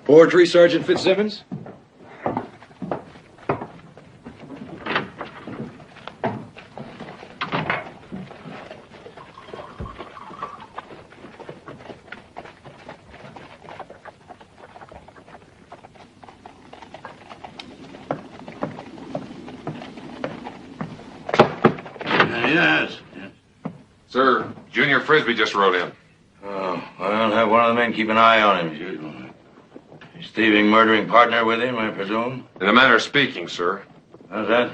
Forgery, Sergeant Fitzsimmons? Yes. Sir, Junior Frisbee just rode in. Oh, well, I'll have one of the men keep an eye on him, as usual. His thieving, murdering partner with him, I presume? In a manner of speaking, sir. How's that?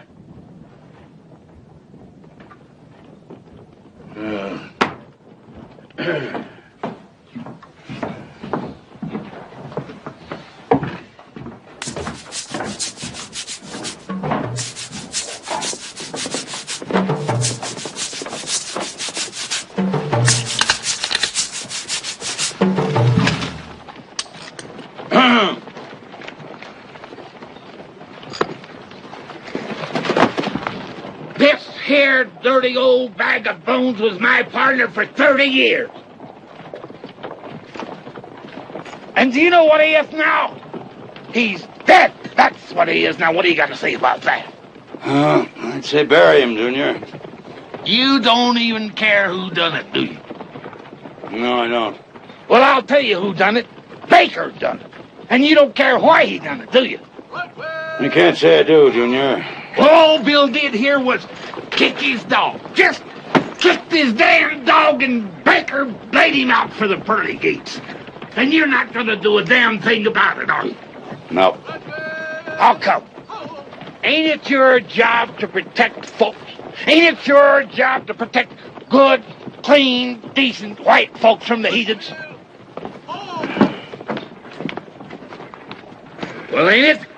Dirty old bag of bones was my partner for 30 years. And do you know what he is now? He's dead. That's what he is now. What do you got to say about that? I'd say bury him, Junior. You don't even care who done it, do you? No, I don't. Well, I'll tell you who done it. Baker done it. And you don't care why he done it, do you? You can't say I do, Junior. Well, all Bill did here was kick his dog. Just kicked his damn dog, and Baker laid him out for the pearly gates. And you're not going to do a damn thing about it, are you? No. How come? Ain't it your job to protect folks? Ain't it your job to protect good, clean, decent white folks from the heathens? Well, ain't it?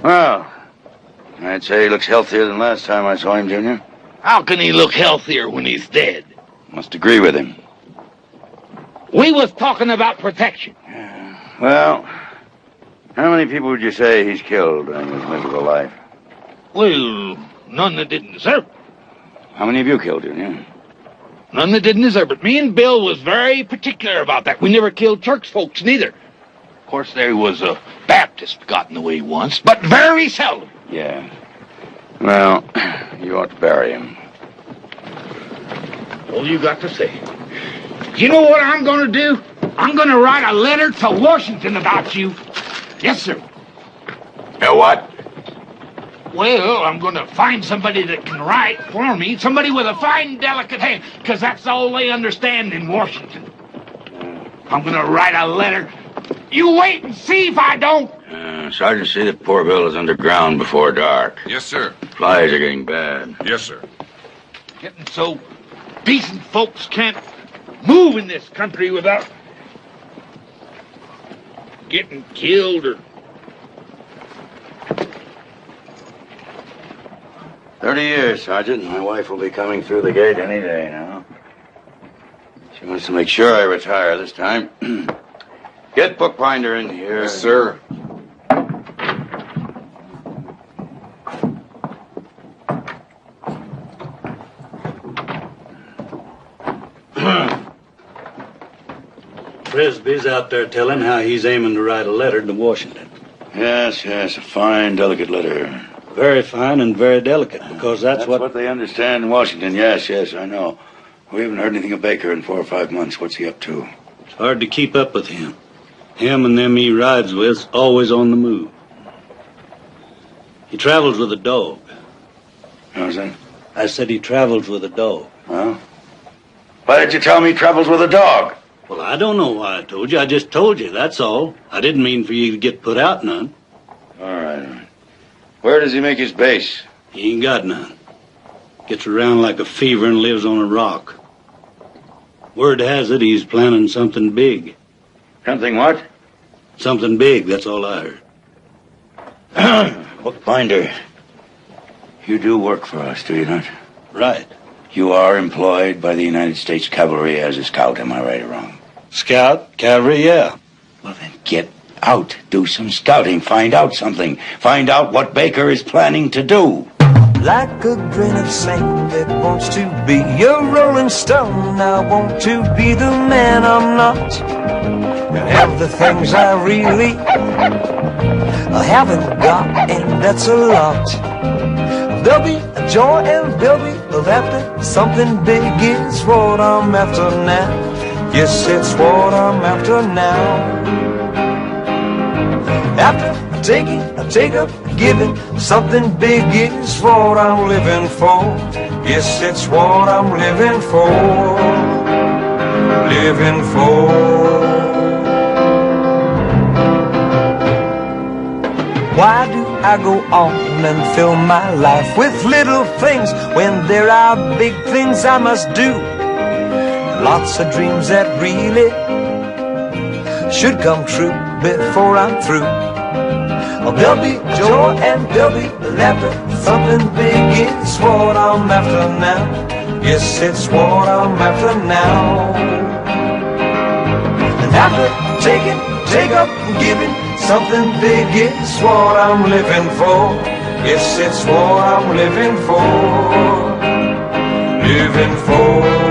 Well, I'd say he looks healthier than last time I saw him, Junior. How can he look healthier when he's dead? Must agree with him. We was talking about protection. Well, how many people would you say he's killed during his miserable life? Well, none that didn't deserve it. How many have you killed, Junior? None that didn't deserve it. Me and Bill was very particular about that. We never killed church folks, neither. Of course, there was a Baptist got in the way once, but very seldom. Yeah. Well, you ought to bury him. All you got to say. You know what I'm going to do? I'm going to write a letter to Washington about you. Yes, sir. What? Well, I'm going to find somebody that can write for me, somebody with a fine, delicate hand, because that's all they understand in Washington. I'm going to write a letter. You wait and see if I don't. Sergeant, see that poor Bill is underground before dark. Yes, sir. Flies are getting bad. Yes, sir. Getting so decent folks can't move in this country without getting killed or... 30 years, Sergeant. My wife will be coming through the gate any day now. She wants to make sure I retire this time. Get Bookbinder in here. Yes, sir. Frisbee's out there telling how he's aiming to write a letter to Washington. Yes, a fine, delicate letter. Very fine and very delicate, because that's what they understand in Washington. Yes, I know. We haven't heard anything of Baker in 4 or 5 months. What's he up to? It's hard to keep up with him. Him and them he rides with, always on the move. He travels with a dog. How's that? I said he travels with a dog. Well, why did you tell me he travels with a dog? Well, I don't know why I told you. I just told you, that's all. I didn't mean for you to get put out none. All right. Where does he make his base? He ain't got none. Gets around like a fever and lives on a rock. Word has it he's planning something big. Something what? Something big, that's all I heard. Bookbinder, you do work for us, do you not? Right. You are employed by the United States Cavalry as a scout, am I right or wrong? Scout, cavalry, yeah. Well, then get out. Do some scouting. Find out something. Find out what Baker is planning to do. Like a grain of sand that wants to be a rolling stone, I want to be the man I'm not, and have the things I really haven't got, and that's a lot. There'll be a joy and there'll be a laughter. Something big is what I'm after now. Yes, it's what I'm after now. After taking, I take up, giving. Something big is what I'm living for. Yes, it's what I'm living for. Living for. Why do I go on and fill my life with little things when there are big things I must do? Lots of dreams that really should come true before I'm through. Oh, there'll be joy and there'll be laughter. Something big is what I'm after now. Yes, it's what I'm after now. And after taking, take up, giving, something big is what I'm living for. Yes, it's what I'm living for. Living for.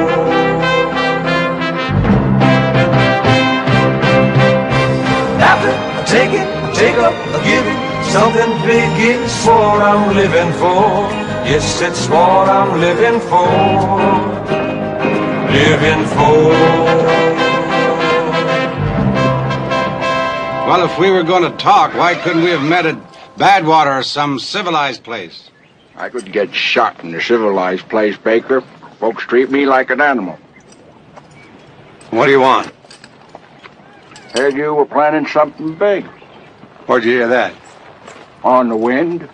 After taking, take up, giving, something big is what I'm living for. Yes, it's what I'm living for. Living for. Well, if we were going to talk, why couldn't we have met at Badwater or some civilized place? I could get shot in a civilized place, Baker. Folks treat me like an animal. What do you want? Heard you were planning something big. Where'd you hear that? On the wind.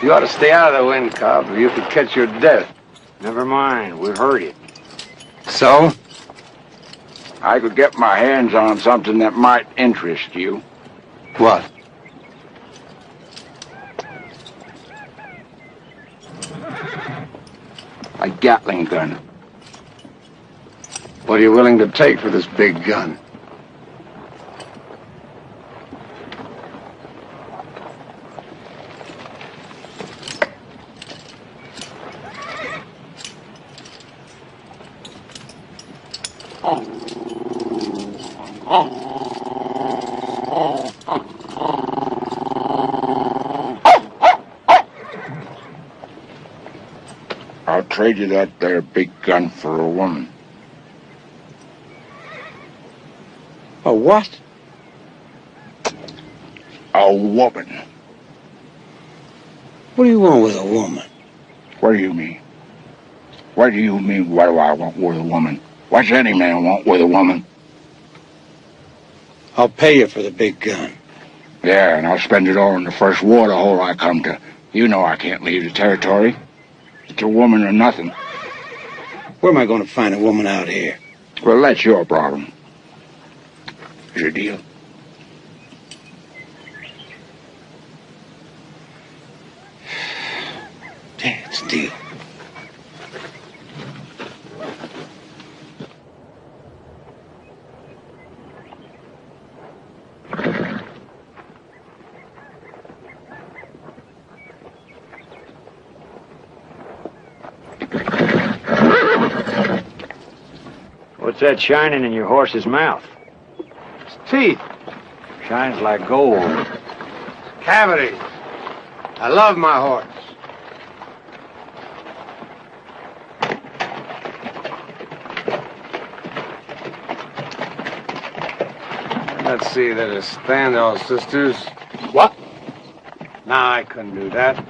You ought to stay out of the wind, Cobb, or you could catch your death. Never mind, we heard it. So? I could get my hands on something that might interest you. What? A Gatling gun. What are you willing to take for this big gun? I'll trade you that there big gun for a woman. A what? A woman. What do you want with a woman? What do you mean? What do you mean, what do I want with a woman? What's any man want with a woman? I'll pay you for the big gun. Yeah, and I'll spend it all in the first water hole I come to. You know I can't leave the territory. It's a woman or nothing. Where am I going to find a woman out here? Well, that's your problem. Is your deal? Yeah, it's a deal. What's that shining in your horse's mouth? It's teeth. Shines like gold. Cavities. I love my horse. Let's see, there's a Standall sisters. What? No, I couldn't do that.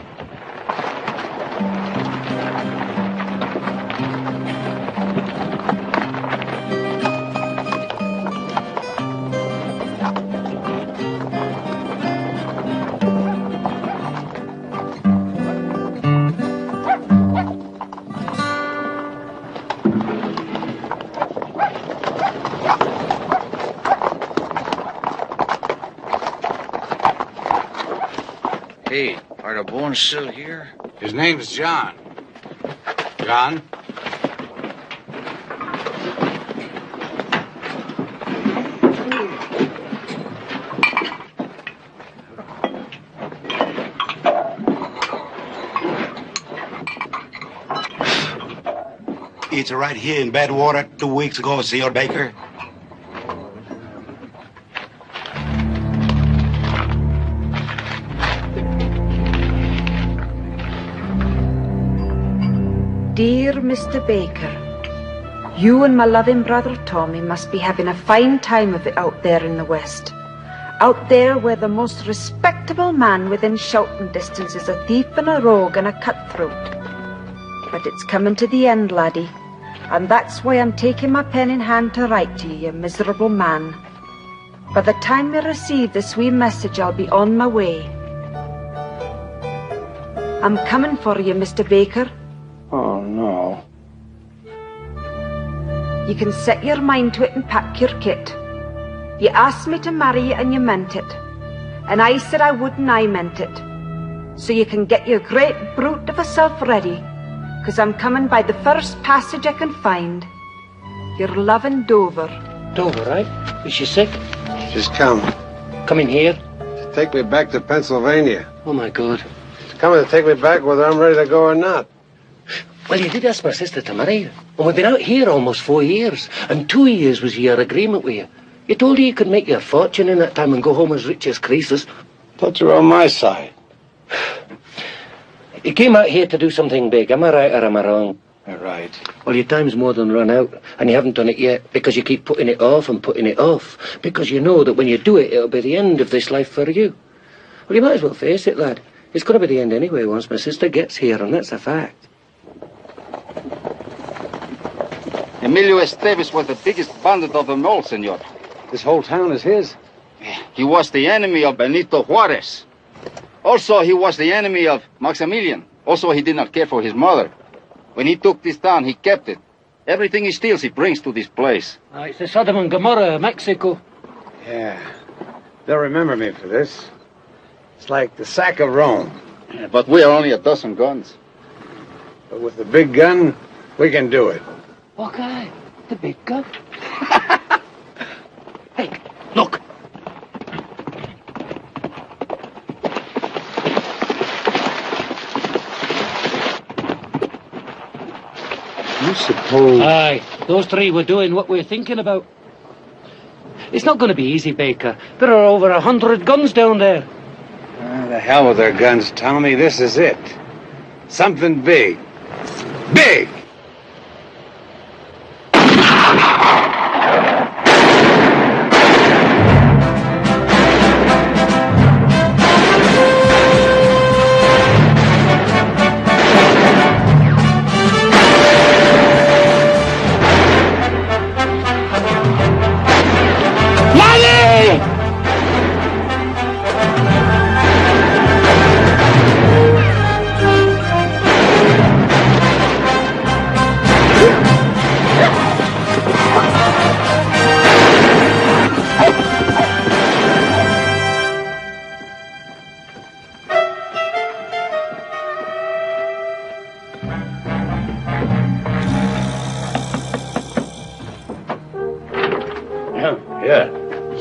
Hey, are the bones still here? His name's John. John? It's right here in Badwater 2 weeks ago, Senor Baker. Dear Mr. Baker, you and my loving brother Tommy must be having a fine time of it out there in the West. Out there where the most respectable man within shouting distance is a thief and a rogue and a cutthroat. But it's coming to the end, laddie, and that's why I'm taking my pen in hand to write to you, you miserable man. By the time you receive this wee message, I'll be on my way. I'm coming for you, Mr. Baker. Oh, no. You can set your mind to it and pack your kit. You asked me to marry you and you meant it. And I said I would and I meant it. So you can get your great brute of a self ready, 'cause I'm coming by the first passage I can find. Your loving Dover. Dover, right? Is she sick? She's come. Coming here? To take me back to Pennsylvania. Oh, my God. She's coming to take me back whether I'm ready to go or not. Well, you did ask my sister to marry you. And we've been out here almost 4 years. And 2 years was your agreement with you. You told her you could make your fortune in that time and go home as rich as Croesus. Thought you were on my side. You came out here to do something big. Am I right or am I wrong? You're right. Well, your time's more than run out. And you haven't done it yet because you keep putting it off and putting it off. Because you know that when you do it, it'll be the end of this life for you. Well, you might as well face it, lad. It's going to be the end anyway once my sister gets here, and that's a fact. Emilio Estevez was the biggest bandit of them all, senor. This whole town is his? He was the enemy of Benito Juarez. Also, he was the enemy of Maximilian. Also, he did not care for his mother. When he took this town, he kept it. Everything he steals, he brings to this place. It's the Sodom and Gomorrah of Mexico. Yeah. They'll remember me for this. It's like the sack of Rome. Yeah, but we are only a dozen guns. But with the big gun, we can do it. Okay, the big gun. Hey, look. You suppose... Aye, those three were doing what we're thinking about. It's not going to be easy, Baker. There are over 100 guns down there. The hell with their guns, Tommy. This is it. Something big. Big!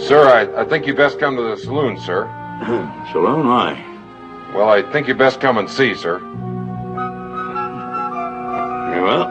Sir, I think you best come to the saloon, sir. Saloon, why? Well, I think you best come and see, sir. Very well.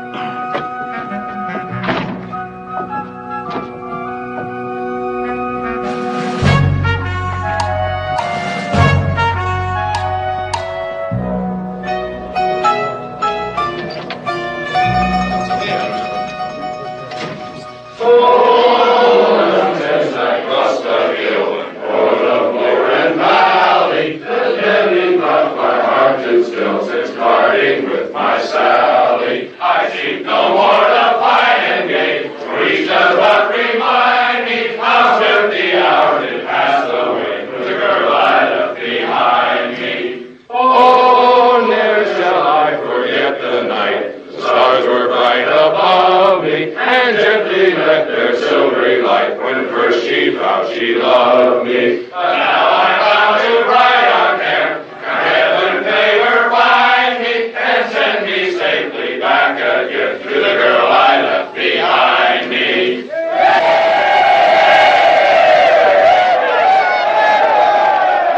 gently met their silvery light when first she found she loved me. But now I found to bright on hand, heaven favor find me and send me safely back again to the girl I left behind me.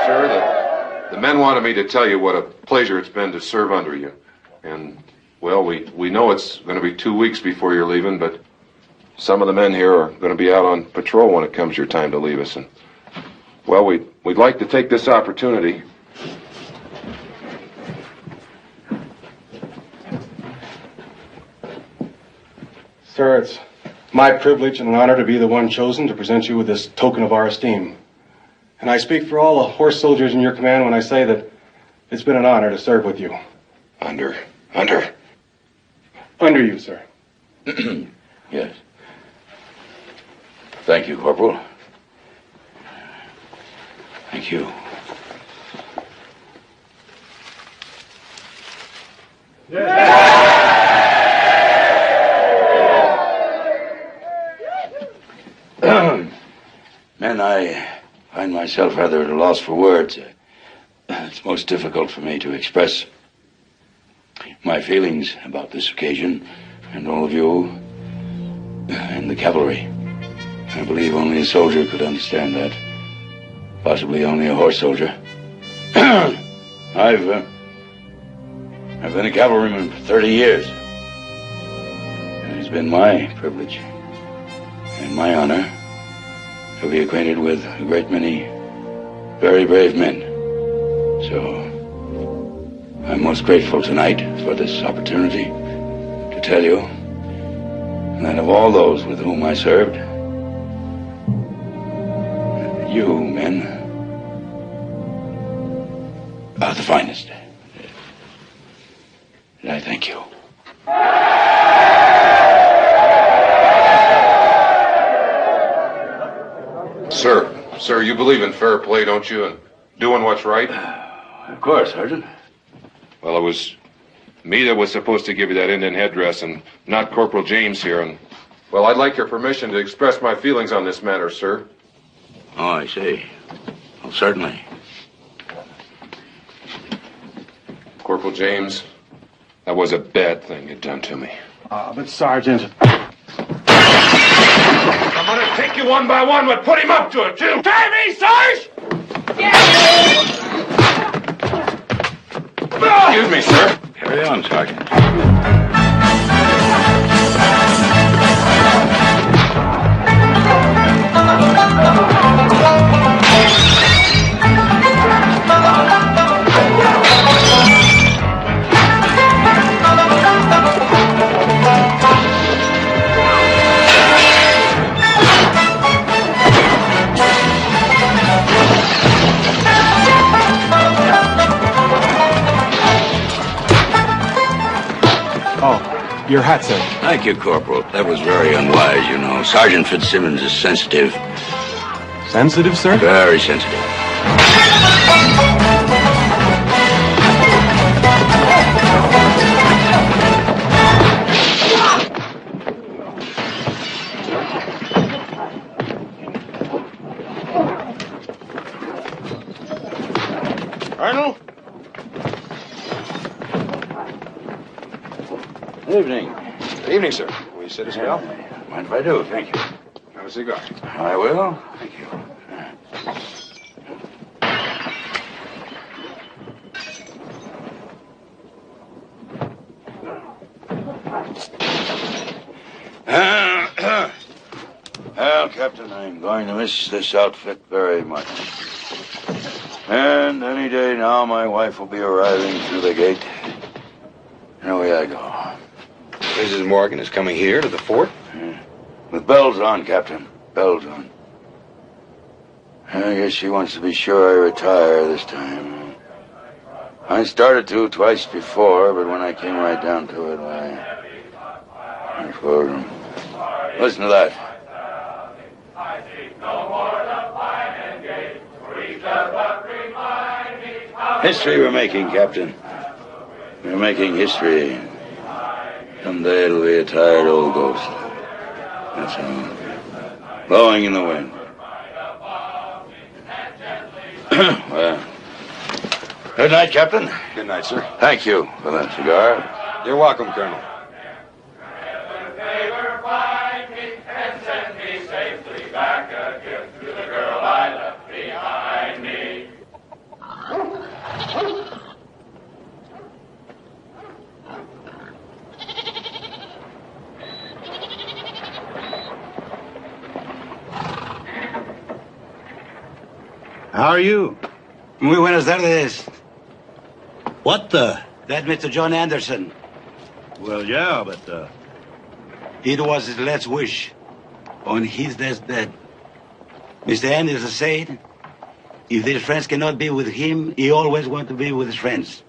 Sir, the men wanted me to tell you what a pleasure it's been to serve under you. And, well, we know it's going to be 2 weeks before you're leaving, but some of the men here are going to be out on patrol when it comes your time to leave us. And, well, we'd like to take this opportunity. Sir, it's my privilege and an honor to be the one chosen to present you with this token of our esteem. And I speak for all the horse soldiers in your command when I say that it's been an honor to serve with you. Under you, sir. Yes. Thank you, Corporal. Thank you. Men, I find myself rather at a loss for words. It's most difficult for me to express my feelings about this occasion and all of you and the cavalry. I believe only a soldier could understand that. Possibly only a horse soldier. I've been a cavalryman for 30 years. And it's been my privilege and my honor to be acquainted with a great many very brave men. So I'm most grateful tonight for this opportunity to tell you that of all those with whom I served, you men are the finest. And I thank you. Sir, you believe in fair play, don't you, and doing what's right? Of course, Sergeant. Well, it was me that was supposed to give you that Indian headdress and not Corporal James here, and, well, I'd like your permission to express my feelings on this matter, sir. Oh, I see. Well, certainly. Corporal James, that was a bad thing you'd done to me. But Sergeant... I'm gonna take you one by one, but put him up to it, too. Try me, Sarge! Excuse me, sir. Carry on, Sergeant. Your hat, sir. Thank you, Corporal. That was very unwise, you know. Sergeant Fitzsimmons is sensitive. Sensitive, sir? Very sensitive. Colonel? Good evening. Good evening, sir. Will you sit as well? Mind if I do? Thank you. Have a cigar. I will. Thank you. Well, Captain, I'm going to miss this outfit very much. And any day now, my wife will be arriving through the gate. And away I go. Mrs. Morgan is coming here to the fort? With bells on, Captain. Bells on. I guess she wants to be sure I retire this time. I started to twice before, but when I came right down to it, I told him. Listen to that. History we're making, Captain. We're making history. Someday it'll be a tired old ghost. That's all. Blowing in the wind. Well, good night, Captain. Good night, sir. Thank you for that cigar. You're welcome, Colonel. How are you? Muy buenas tardes. What the? That Mr. John Anderson. Well, yeah, but, It was his last wish. On his deathbed. Mr. Anderson said, if his friends cannot be with him, he always wants to be with his friends.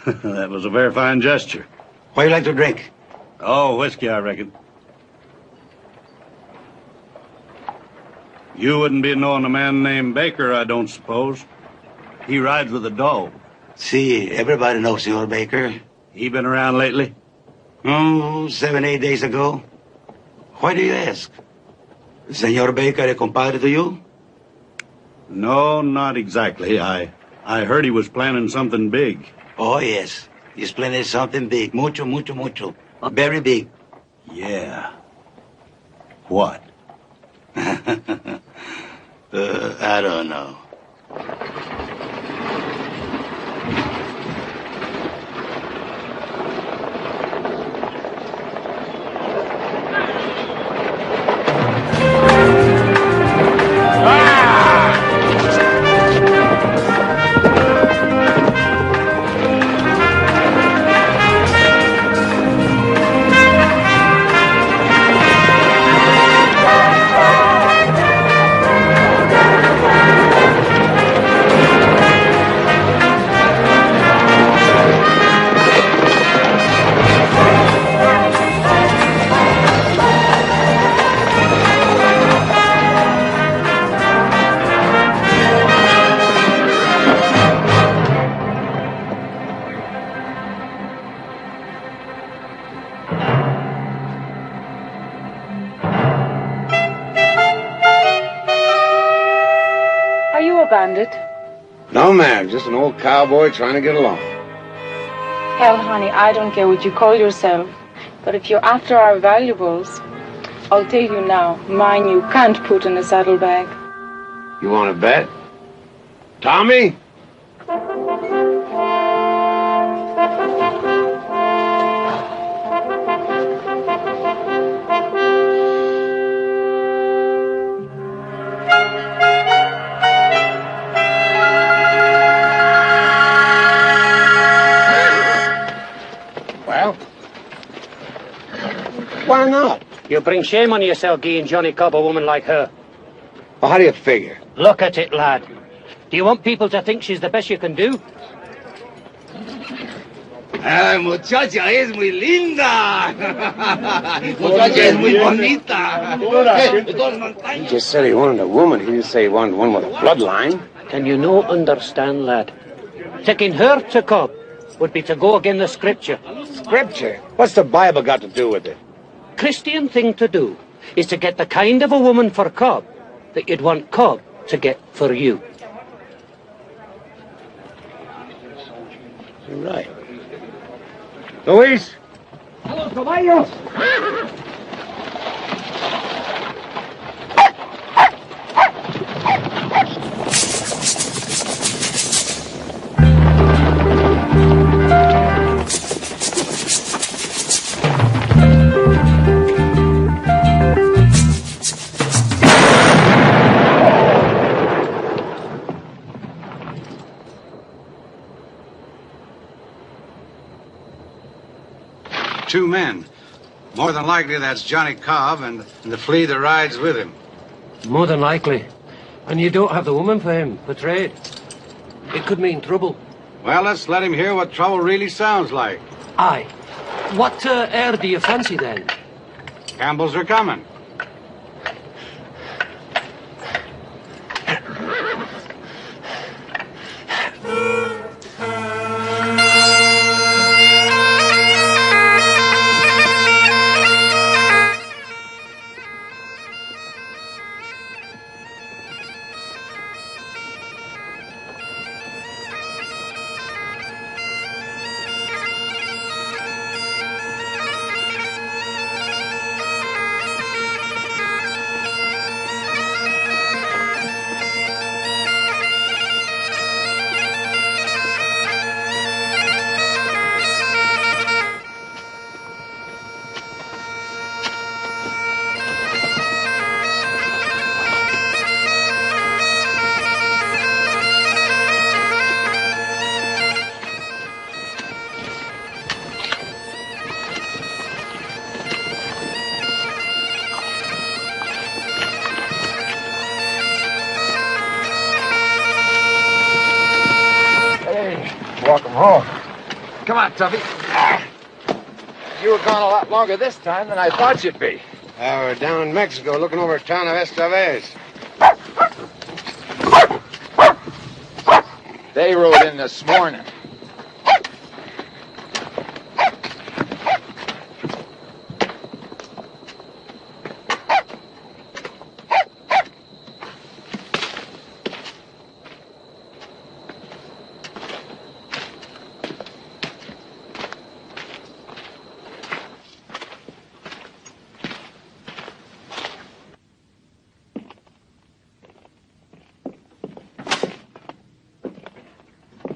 that was a very fine gesture. What do you like to drink? Oh, whiskey, I reckon. You wouldn't be knowing a man named Baker, I don't suppose. He rides with a dog. See, everybody knows Senor Baker. He been around lately? 7, 8 days ago. Why do you ask? Senor Baker a compadre to you? No, not exactly. I heard he was planning something big. Oh, yes. He's planning something big. Mucho, mucho, mucho. Very big. Yeah. What? I don't know. No, ma'am. Just an old cowboy trying to get along. Hell, honey, I don't care what you call yourself. But if you're after our valuables, I'll tell you now, mine you can't put in a saddlebag. You want to bet? Tommy? Why not? You bring shame on yourself, Guy and Johnny Cobb, a woman like her. Well, how do you figure? Look at it, lad. Do you want people to think she's the best you can do? Ay, muchacha es muy linda. Muchacha es muy bonita. He just said he wanted a woman. He didn't say he wanted one with a bloodline. Can you no understand, lad? Taking her to Cobb would be to go against the scripture. Scripture? What's the Bible got to do with it? Christian thing to do is to get the kind of a woman for Cobb that you'd want Cobb to get for you. You're right. Luis? Hello, caballos. Two men. More than likely that's Johnny Cobb and the flea that rides with him. More than likely. And you don't have the woman for him, betrayed. It could mean trouble. Well, let's let him hear what trouble really sounds like. Aye. What air do you fancy then? Campbells are coming. walk him home. Come on, Tuffy. You were gone a lot longer this time than I thought you'd be. We're down in Mexico looking over a town of Estevez. They rode in this morning.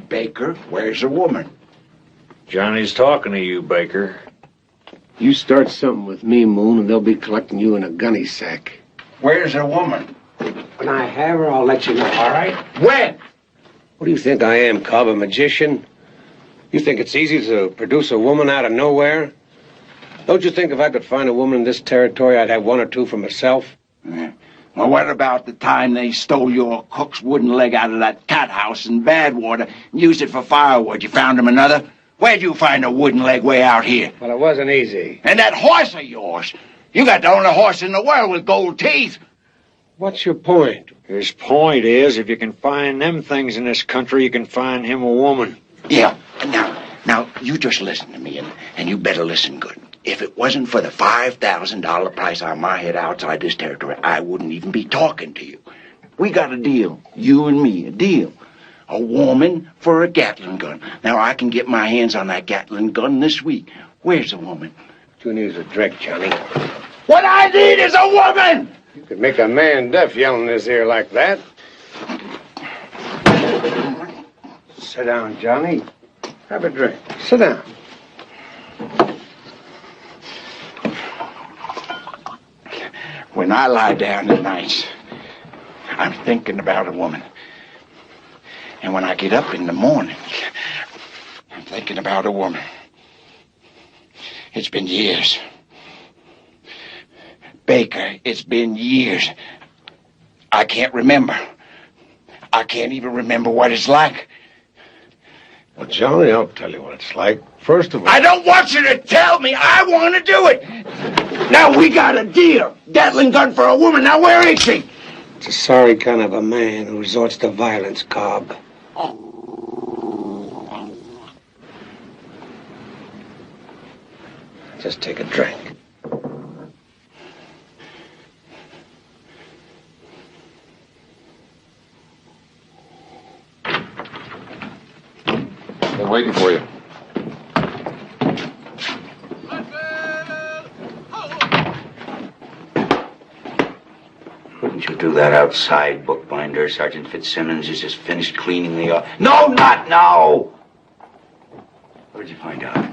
Baker, where's the woman? Johnny's talking to you, Baker. You start something with me, Moon, and they'll be collecting you in a gunny sack. Where's the woman? When I have her, I'll let you know, all right? When? What do you think I am, Cobb, a magician? You think it's easy to produce a woman out of nowhere? Don't you think if I could find a woman in this territory, I'd have one or two for myself? Yeah. Well, what about the time they stole your cook's wooden leg out of that cat house in Badwater and used it for firewood? You found him another? Where'd you find a wooden leg way out here? Well, it wasn't easy. And that horse of yours? You got the only horse in the world with gold teeth. What's your point? His point is, if you can find them things in this country, you can find him a woman. Yeah. Now, you just listen to me, and you better listen good. If it wasn't for the $5,000 price on my head outside this territory, I wouldn't even be talking to you. We got a deal, you and me, a deal. A woman for a Gatling gun. Now, I can get my hands on that Gatling gun this week. Where's the woman? You need a drink, Johnny. What I need is a woman! You could make a man deaf yelling in his ear like that. Sit down, Johnny. Have a drink. Sit down. When I lie down at night, I'm thinking about a woman. And when I get up in the morning, I'm thinking about a woman. It's been years. Baker, it's been years. I can't remember. I can't even remember what it's like. Well, Johnny, I'll tell you what it's like. First of all... I don't want you to tell me. I want to do it. Now, we got a deal. Gatling gun for a woman. Now, where is she? It's a sorry kind of a man who resorts to violence, Cobb. Just take a drink. Been waiting for you. Couldn't you do that outside, bookbinder? Sergeant Fitzsimmons has just finished cleaning the office. No, not now! What did you find out?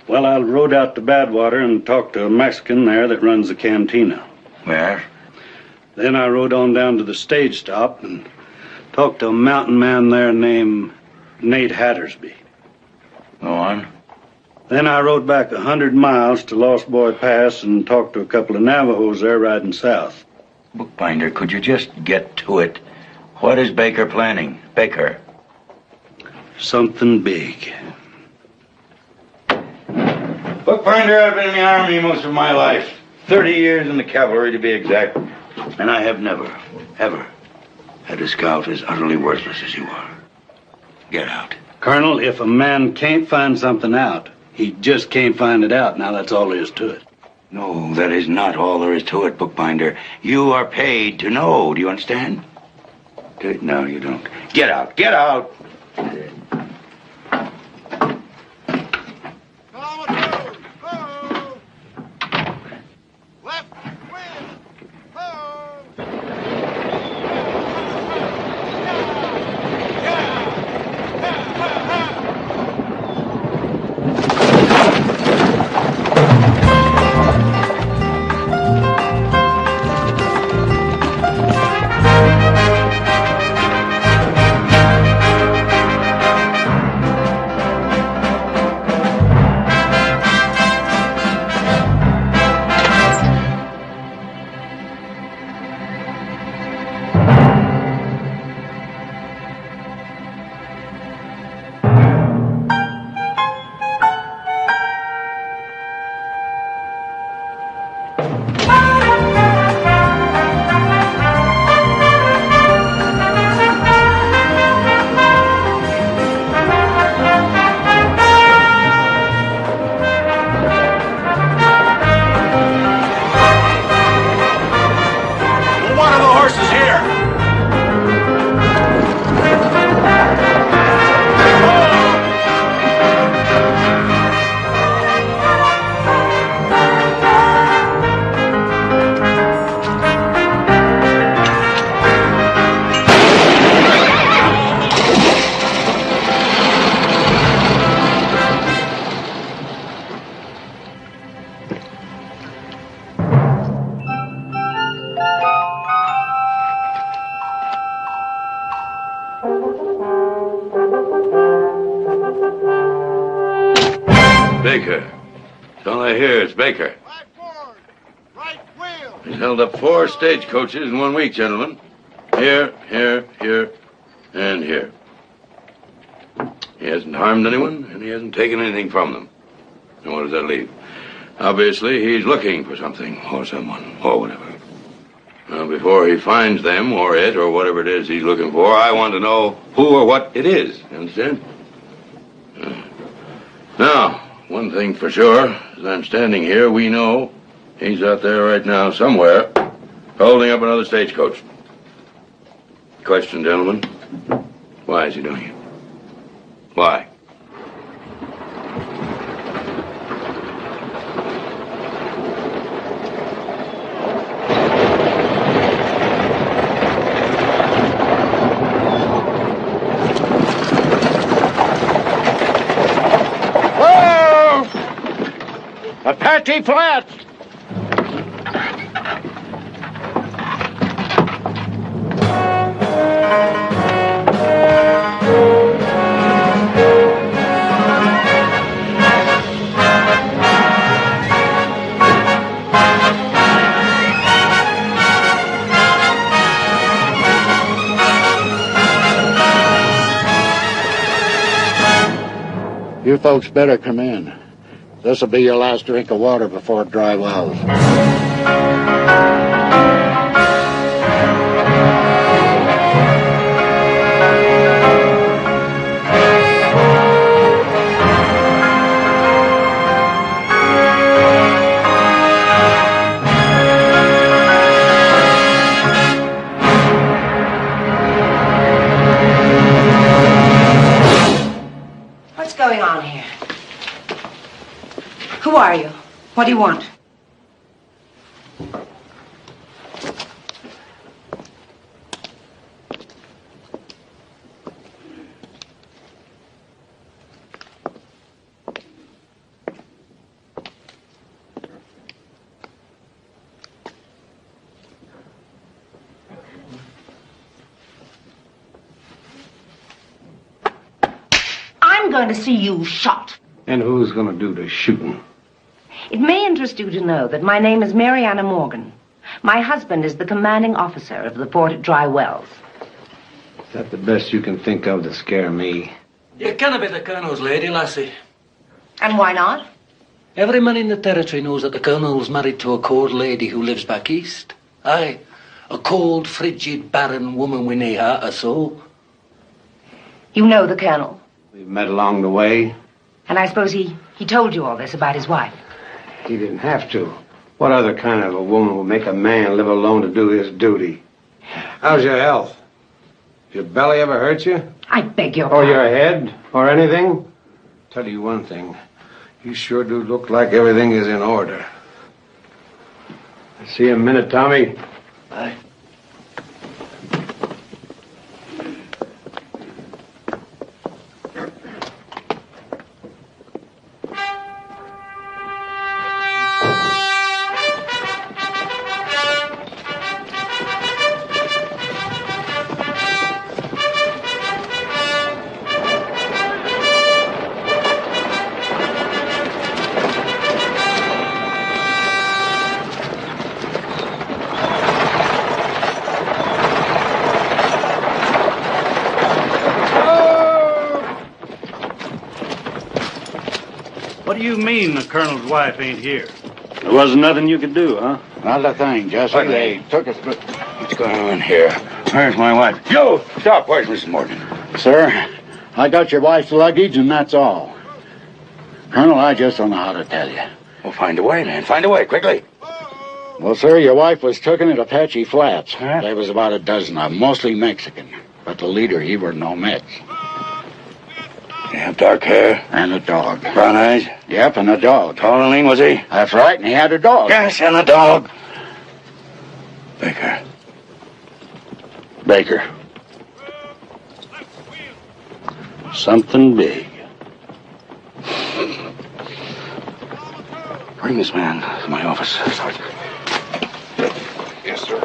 Well, I rode out to Badwater and talked to a Mexican there that runs the cantina. Where? Then I rode on down to the stage stop and talked to a mountain man there named Nate Hattersby. Go on. Then I rode back 100 miles to Lost Boy Pass and talked to a couple of Navajos there riding south. Bookbinder, could you just get to it? What is Baker planning? Baker? Something big. Bookbinder, I've been in the Army most of my life. 30 years in the cavalry, to be exact. And I have never, ever had a scout as utterly worthless as you are. Get out. Colonel, if a man can't find something out, he just can't find it out. Now, that's all there is to it. No, that is not all there is to it, Bookbinder. You are paid to know. Do you understand? No, you don't. Get out. Get out. Baker. That's all I hear. It's Baker. He's held up 4 stagecoaches in 1 week, gentlemen. Here, here, here, and here. He hasn't harmed anyone, and he hasn't taken anything from them. And what does that leave? Obviously, he's looking for something, or someone, or whatever. Now, before he finds them, or it, or whatever it is he's looking for, I want to know who or what it is. You understand? Now, one thing for sure, as I'm standing here, we know he's out there right now somewhere, holding up another stagecoach. Question, gentlemen, why is he doing it? Why? Apache Flats! You folks better come in. This'll be your last drink of water before dry wells. What's going on here? Who are you? What do you want? I'm going to see you shot. And who's going to do the shooting? It may interest you to know that my name is Mariana Morgan. My husband is the commanding officer of the fort at Dry Wells. Is that the best you can think of to scare me? You can't be the Colonel's lady, lassie. And why not? Every man in the territory knows that the Colonel's married to a cold lady who lives back east. Aye, a cold, frigid, barren woman with no heart or soul. You know the Colonel. We've met along the way. And I suppose he told you all this about his wife. He didn't have to. What other kind of a woman would make a man live alone to do his duty? How's your health? Your belly ever hurt you? I beg your Or pardon. your head? Or anything? Tell you one thing. You sure do look like everything is in order. See you in a minute, Tommy. Aye. What do you mean the Colonel's wife ain't here? There wasn't nothing you could do, huh? Not a thing, Jesse. Okay. They took us, but... What's going on here? Where's my wife? Yo, stop. Where's Mrs. Morgan? Sir, I got your wife's luggage, and that's all. Colonel, I just don't know how to tell you. Well, find a way, man. Find a way, quickly. Well, sir, your wife was taken at Apache Flats. There was about a dozen of them, mostly Mexican. But the leader, he were no Mex. You have dark hair? And a dog. Brown eyes? Yep, and a dog. Tall and lean, was he? That's right, and he had a dog. Yes, and a dog. Baker. Baker. Something big. Bring this man to my office, Sergeant. Yes, sir.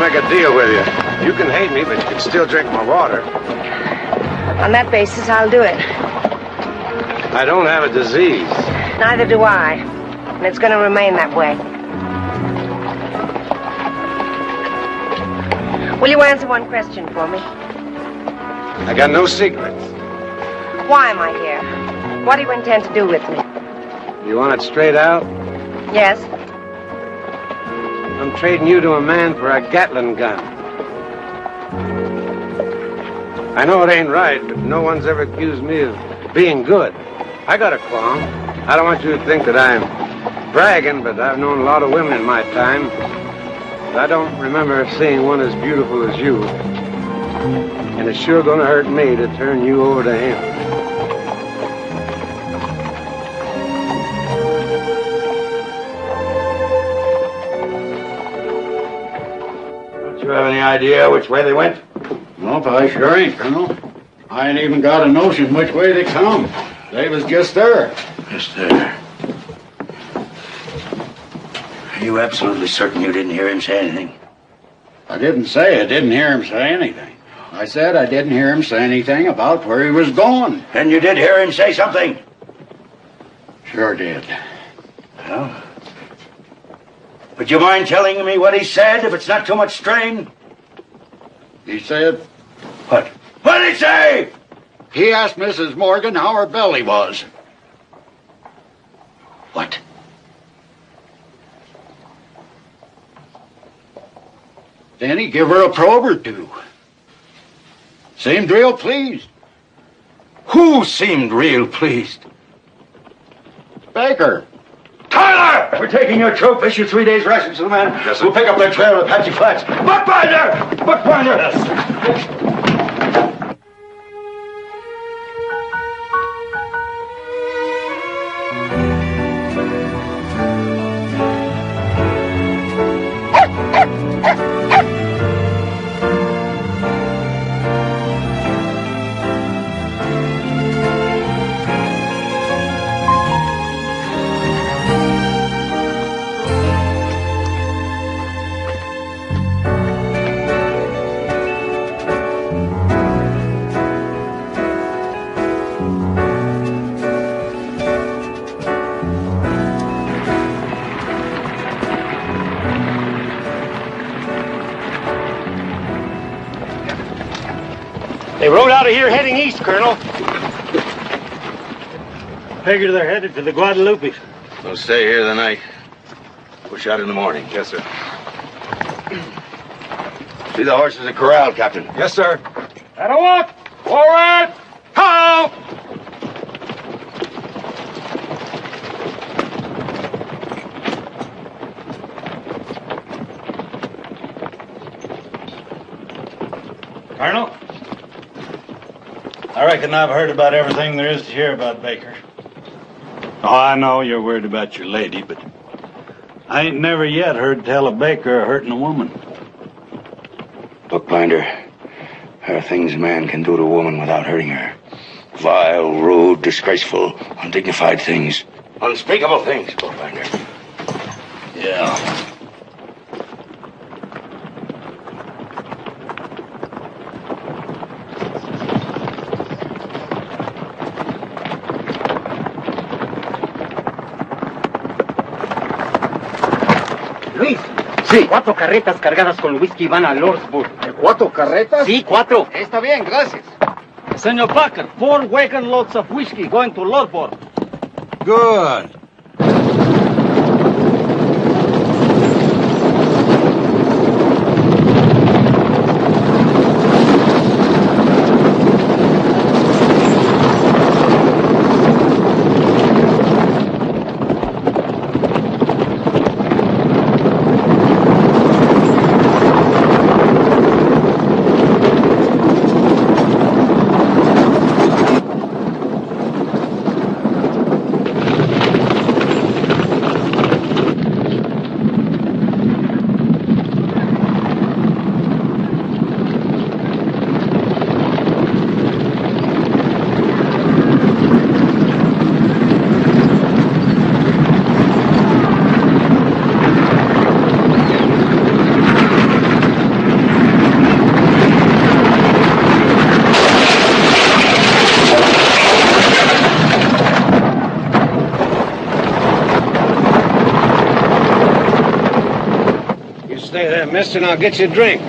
make a deal with you. You can hate me, but you can still drink my water. On that basis, I'll do it. I don't have a disease. Neither do I. And it's going to remain that way. Will you answer one question for me? I got no secrets. Why am I here? What do you intend to do with me? You want it straight out? Yes. I'm trading you to a man for a Gatling gun. I know it ain't right, but no one's ever accused me of being good. I got a qualm. I don't want you to think that I'm bragging, but I've known a lot of women in my time. But I don't remember seeing one as beautiful as you. And it's sure gonna hurt me to turn you over to him. Don't you have any idea which way they went? Nope, I sure ain't, Colonel. I ain't even got a notion which way they come. They was just there. Just there. Are you absolutely certain you didn't hear him say anything? I didn't say I didn't hear him say anything. I said I didn't hear him say anything about where he was going. And you did hear him say something? Sure did. Well, would you mind telling me what he said, if it's not too much strain? He said... What? What did he say? He asked Mrs. Morgan how her belly was. What? Then he give her a probe or two. Seemed real pleased. Who seemed real pleased? Baker. Tyler! We're taking your troop. Issue 3 days' rations to the man. Yes, sir. We'll pick up their trail at Apache Flats. Bookbinder! Bookbinder! Yes. They rode out of here heading east, Colonel. Figure they're headed to the Guadalupe. We'll stay here the night. Push out in the morning. Yes, sir. See the horses at corral, Captain. Yes, sir. At a walk! Forward! How! Colonel? I reckon I've heard about everything there is to hear about Baker. Oh, I know you're worried about your lady, but I ain't never yet heard tell of Baker hurting a woman. Bookbinder, there are things a man can do to a woman without hurting her. Vile, rude, disgraceful, undignified things. Unspeakable things, Bookbinder. Yeah. Luis, sí. 4 carretas cargadas con whisky van a Lordsburg. ¿4 carretas? Sí, 4. Está bien, gracias. Senor Parker, 4 wagon loads of whiskey going to Lordsburg. Good. Stay there, mister, and I'll get you a drink.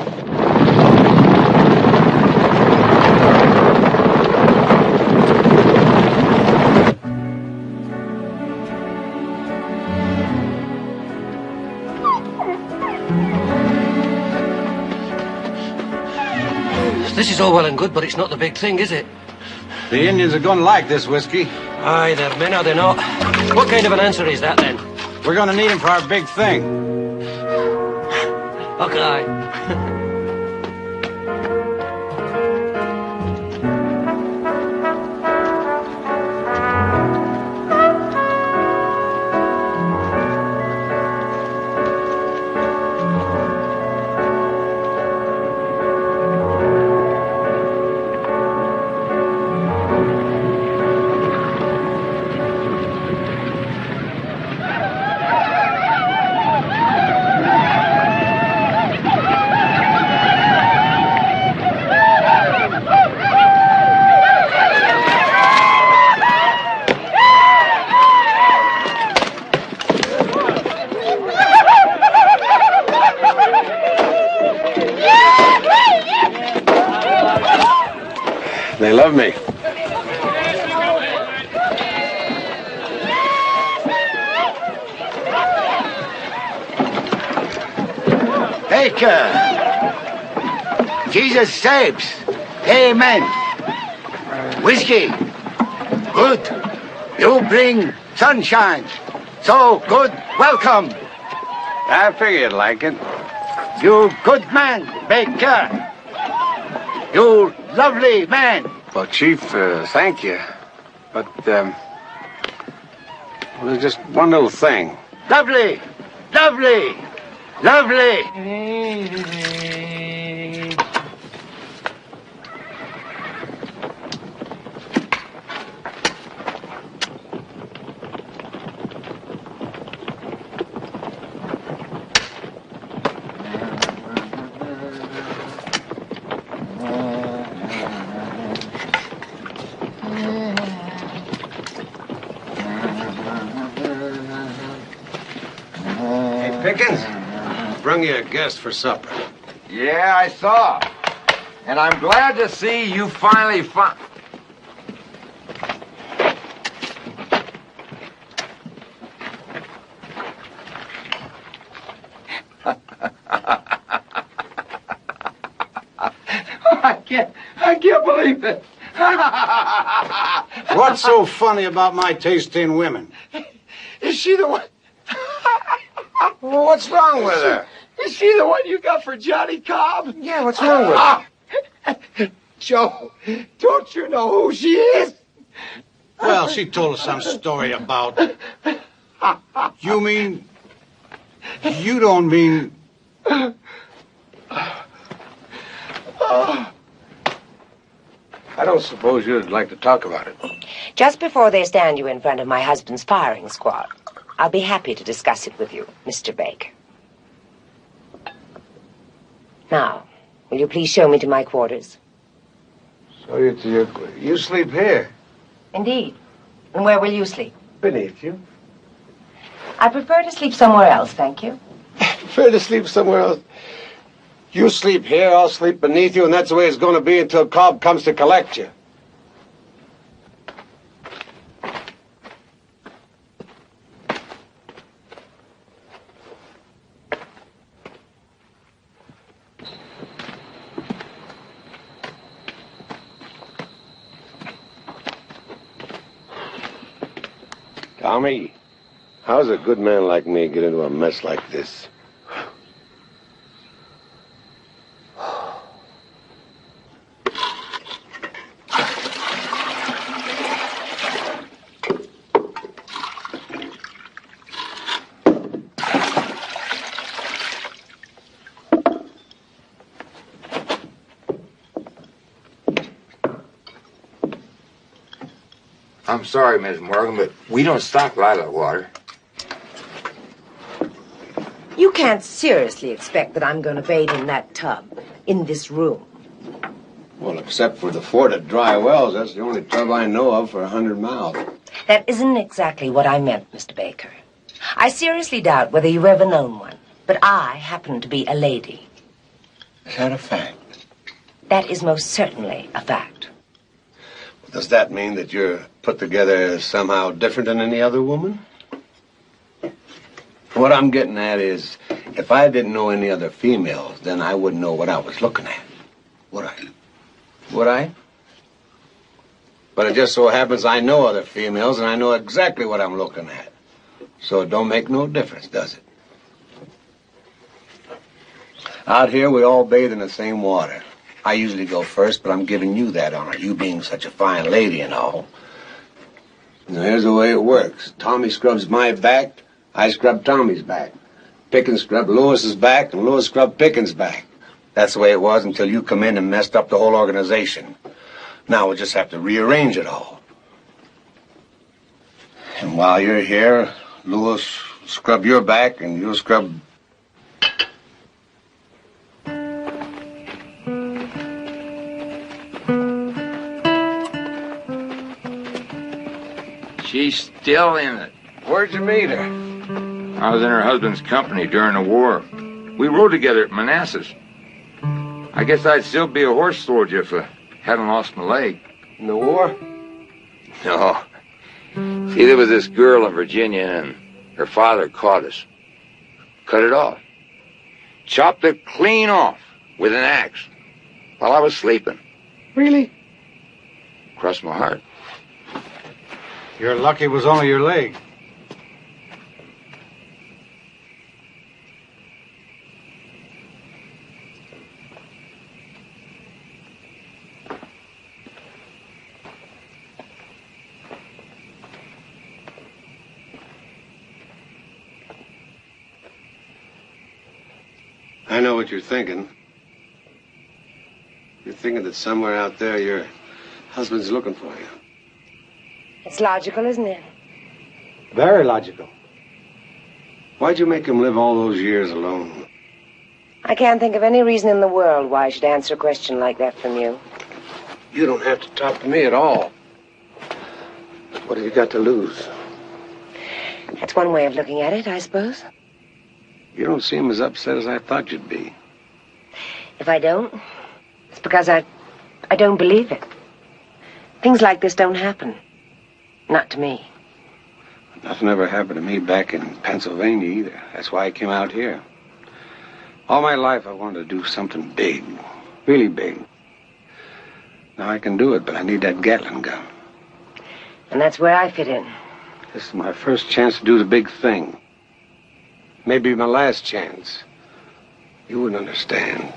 This is all well and good, but it's not the big thing, is it? The Indians are going to like this whiskey. Aye, they're men, are they not? What kind of an answer is that, then? We're going to need him for our big thing. Okay. They love me. Baker. Jesus saves. Amen. Whiskey. Good. You bring sunshine. So good. Welcome. I figured you'd like it. You good man, Baker. You lovely man. Well, Chief, thank you. But, well, there's just one little thing. Lovely. Lovely. Lovely. Brung you a guest for supper. Yeah, I saw. And I'm glad to see you finally found... I can't believe it. What's so funny about my taste in women? Is she the one? Well, what's wrong with her? Is she the one you got for Johnny Cobb? Yeah, what's wrong with her? Joe, don't you know who she is? Well, she told us some story about... You mean... You don't mean... I don't suppose you'd like to talk about it. Just before they stand you in front of my husband's firing squad, I'll be happy to discuss it with you, Mr. Baker. Now, will you please show me to my quarters? So you sleep here? Indeed. And where will you sleep? Beneath you. I prefer to sleep somewhere else, thank you. Prefer to sleep somewhere else? You sleep here, I'll sleep beneath you, and that's the way it's going to be until Cobb comes to collect you. Tommy, how does a good man like me get into a mess like this? I'm sorry, Miss Morgan, but we don't stock lilac water. You can't seriously expect that I'm going to bathe in that tub, in this room. Well, except for the fort at Dry Wells, that's the only tub I know of for 100 miles. That isn't exactly what I meant, Mr. Baker. I seriously doubt whether you've ever known one. But I happen to be a lady. Is that a fact? That is most certainly a fact. Does that mean that you're put together somehow different than any other woman? What I'm getting at is, if I didn't know any other females, then I wouldn't know what I was looking at. Would I? Would I? But it just so happens I know other females, and I know exactly what I'm looking at. So it don't make no difference, does it? Out here, we all bathe in the same water. I usually go first, but I'm giving you that honor, you being such a fine lady and all. Now, here's the way it works. Tommy scrubs my back, I scrub Tommy's back. Pickens scrubbed Lewis's back, and Lewis scrubbed Pickens' back. That's the way it was until you come in and messed up the whole organization. Now we'll just have to rearrange it all. And while you're here, Lewis scrub your back, and you'll scrub... She's still in it. Where'd you meet her? I was in her husband's company during the war. We rode together at Manassas. I guess I'd still be a horse soldier if I hadn't lost my leg. In the war? No. See, there was this girl in Virginia, and her father caught us. Cut it off. Chopped it clean off with an axe while I was sleeping. Really? Crossed my heart. You're lucky it was only your leg. I know what you're thinking. You're thinking that somewhere out there your husband's looking for you. It's logical, isn't it? Very logical. Why'd you make him live all those years alone? I can't think of any reason in the world why I should answer a question like that from you. You don't have to talk to me at all. What have you got to lose? That's one way of looking at it, I suppose. You don't seem as upset as I thought you'd be. If I don't, it's because I don't believe it. Things like this don't happen. Not to me. Nothing ever happened to me back in Pennsylvania either. That's why I came out here. All my life I wanted to do something big. Really big. Now I can do it, but I need that Gatling gun. And that's where I fit in. This is my first chance to do the big thing. Maybe my last chance. You wouldn't understand.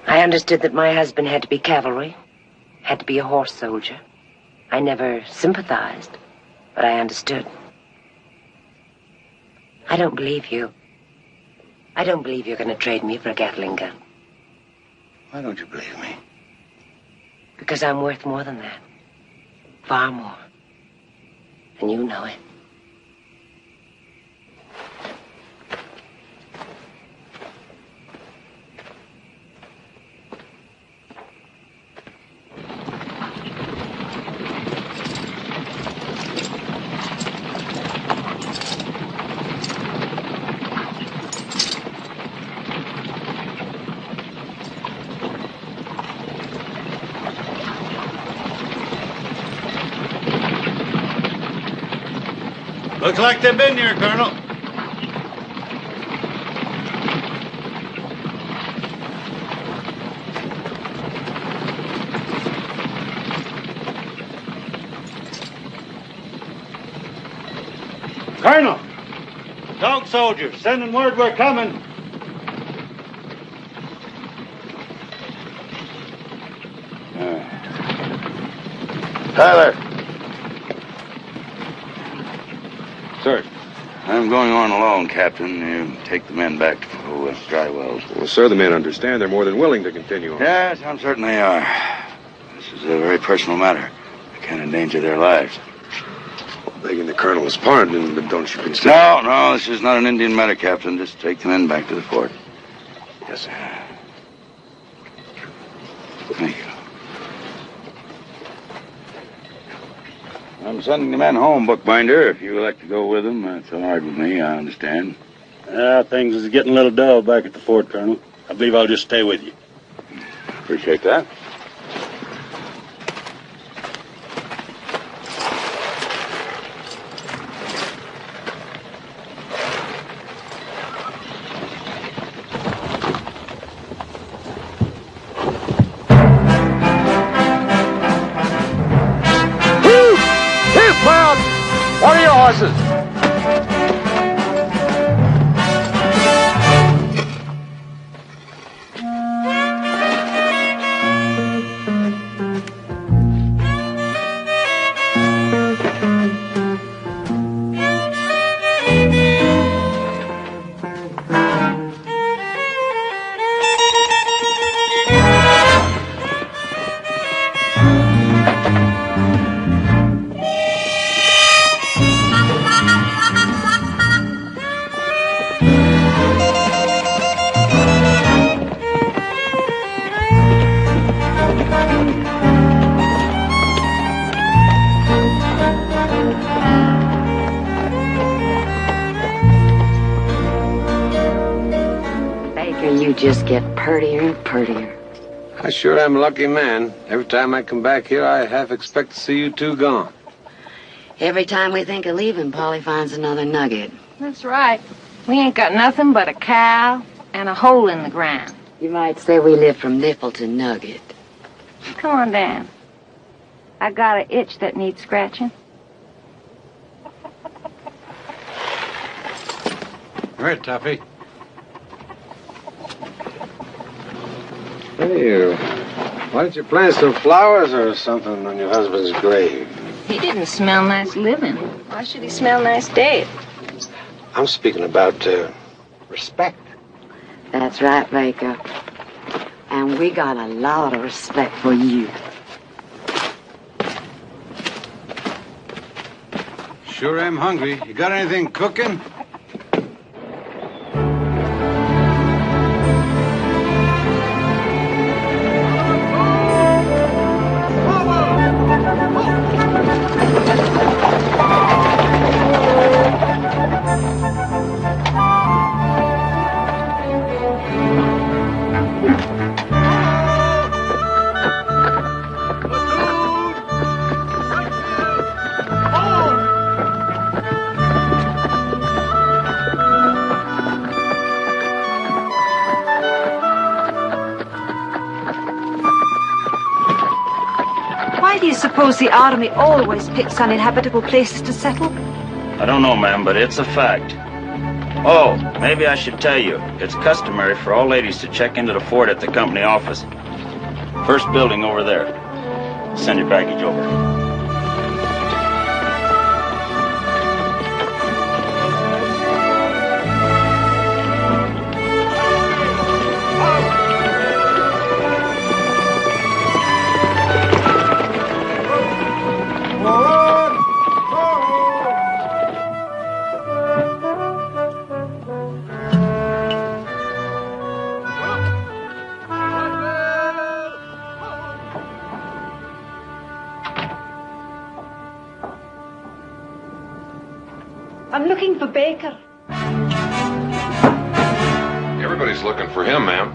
I understood that my husband had to be cavalry, had to be a horse soldier. I never sympathized, but I understood. I don't believe you. I don't believe you're going to trade me for a Gatling gun. Why don't you believe me? Because I'm worth more than that. Far more. And you know it. Looks like they've been here, Colonel. Colonel! Dog soldiers, sending word we're coming. Tyler. Sir. I'm going on alone, Captain. You take the men back to dry wells. Well, sir, the men understand. They're more than willing to continue on. Yes, I'm certain they are. This is a very personal matter. I can't endanger their lives. Begging the colonel's pardon, but don't you consider... No, this is not an Indian matter, Captain. Just take the men back to the fort. Yes, sir. Thank you. I'm sending the men home, bookbinder. If you would like to go with them, that's all right with me, I understand. Things is getting a little dull back at the fort, Colonel. I believe I'll just stay with you. Appreciate that. What are your horses? You just get purtier and purtier. I sure am a lucky man. Every time I come back here, I half expect to see you two gone. Every time we think of leaving, Polly finds another nugget. That's right. We ain't got nothing but a cow and a hole in the ground. You might say we live from nipple to nugget. Come on down. I got an itch that needs scratching. All right, Toppy. Hey, why don't you plant some flowers or something on your husband's grave? He didn't smell nice living. Why should he smell nice dead? I'm speaking about respect. That's right, Baker. And we got a lot of respect for you. Sure am hungry. You got anything cooking? Why do you suppose the army always picks uninhabitable places to settle? I don't know, ma'am, but it's a fact. Oh, maybe I should tell you. It's customary for all ladies to check into the fort at the company office. First building over there. Send your baggage over. I'm looking for Baker. Everybody's looking for him, ma'am.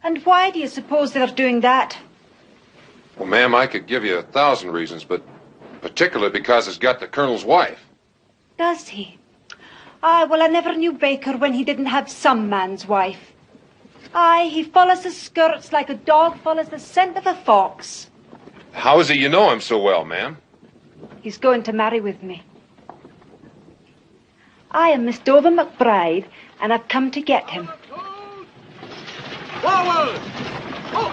And why do you suppose they're doing that? Well, ma'am, I could give you 1,000 reasons, but particularly because it's got the colonel's wife. Does he? Ah, well, I never knew Baker when he didn't have some man's wife. Aye, he follows the skirts like a dog follows the scent of a fox. How is it you know him so well, ma'am? He's going to marry with me. I am Miss Dover McBride, and I've come to get him. Forward! Oh!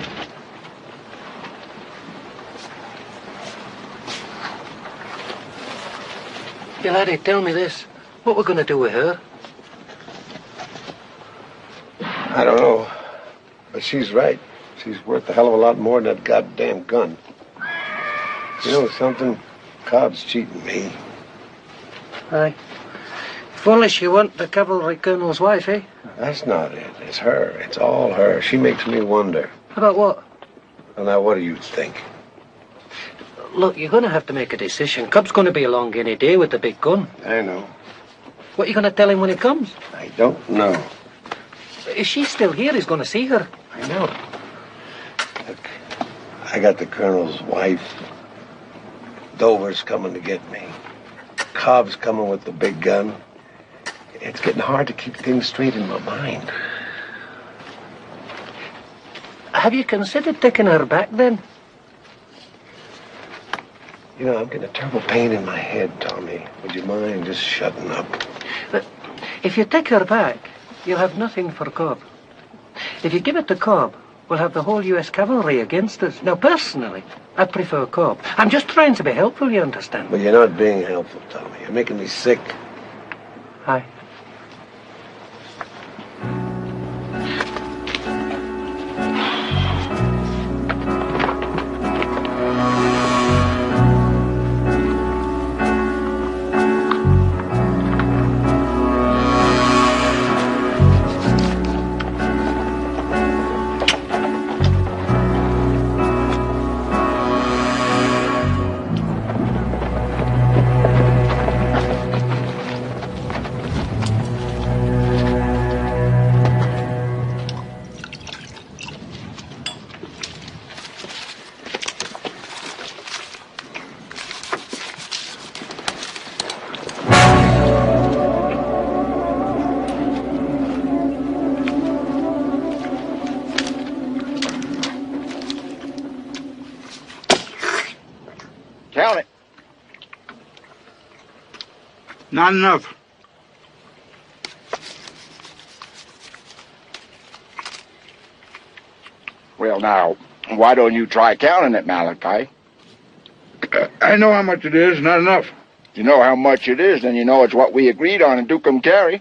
You laddie, tell me this. What we're going to do with her? I don't know. But she's right. She's worth a hell of a lot more than that goddamn gun. You know something? Cobb's cheating me. Aye. If only she weren't the cavalry colonel's wife, eh? That's not it. It's her. It's all her. She makes me wonder. About what? Well, now, what do you think? Look, you're going to have to make a decision. Cub's going to be along any day with the big gun. I know. What are you going to tell him when he comes? I don't know. If she's still here, he's going to see her. I know. Look, I got the Colonel's wife. Dover's coming to get me. Cobb's coming with the big gun. It's getting hard to keep things straight in my mind. Have you considered taking her back, then? You know, I'm getting a terrible pain in my head, Tommy. Would you mind just shutting up? But if you take her back, you'll have nothing for Cobb. If you give it to Cobb, we'll have the whole U.S. cavalry against us. Now, personally, I prefer Cobb. I'm just trying to be helpful, you understand? Well, you're not being helpful, Tommy. You're making me sick. Aye. Count it. Not enough. Well, now, why don't you try counting it, Malachi? I know how much it is, not enough. You know how much it is, then you know it's what we agreed on in Tucumcari.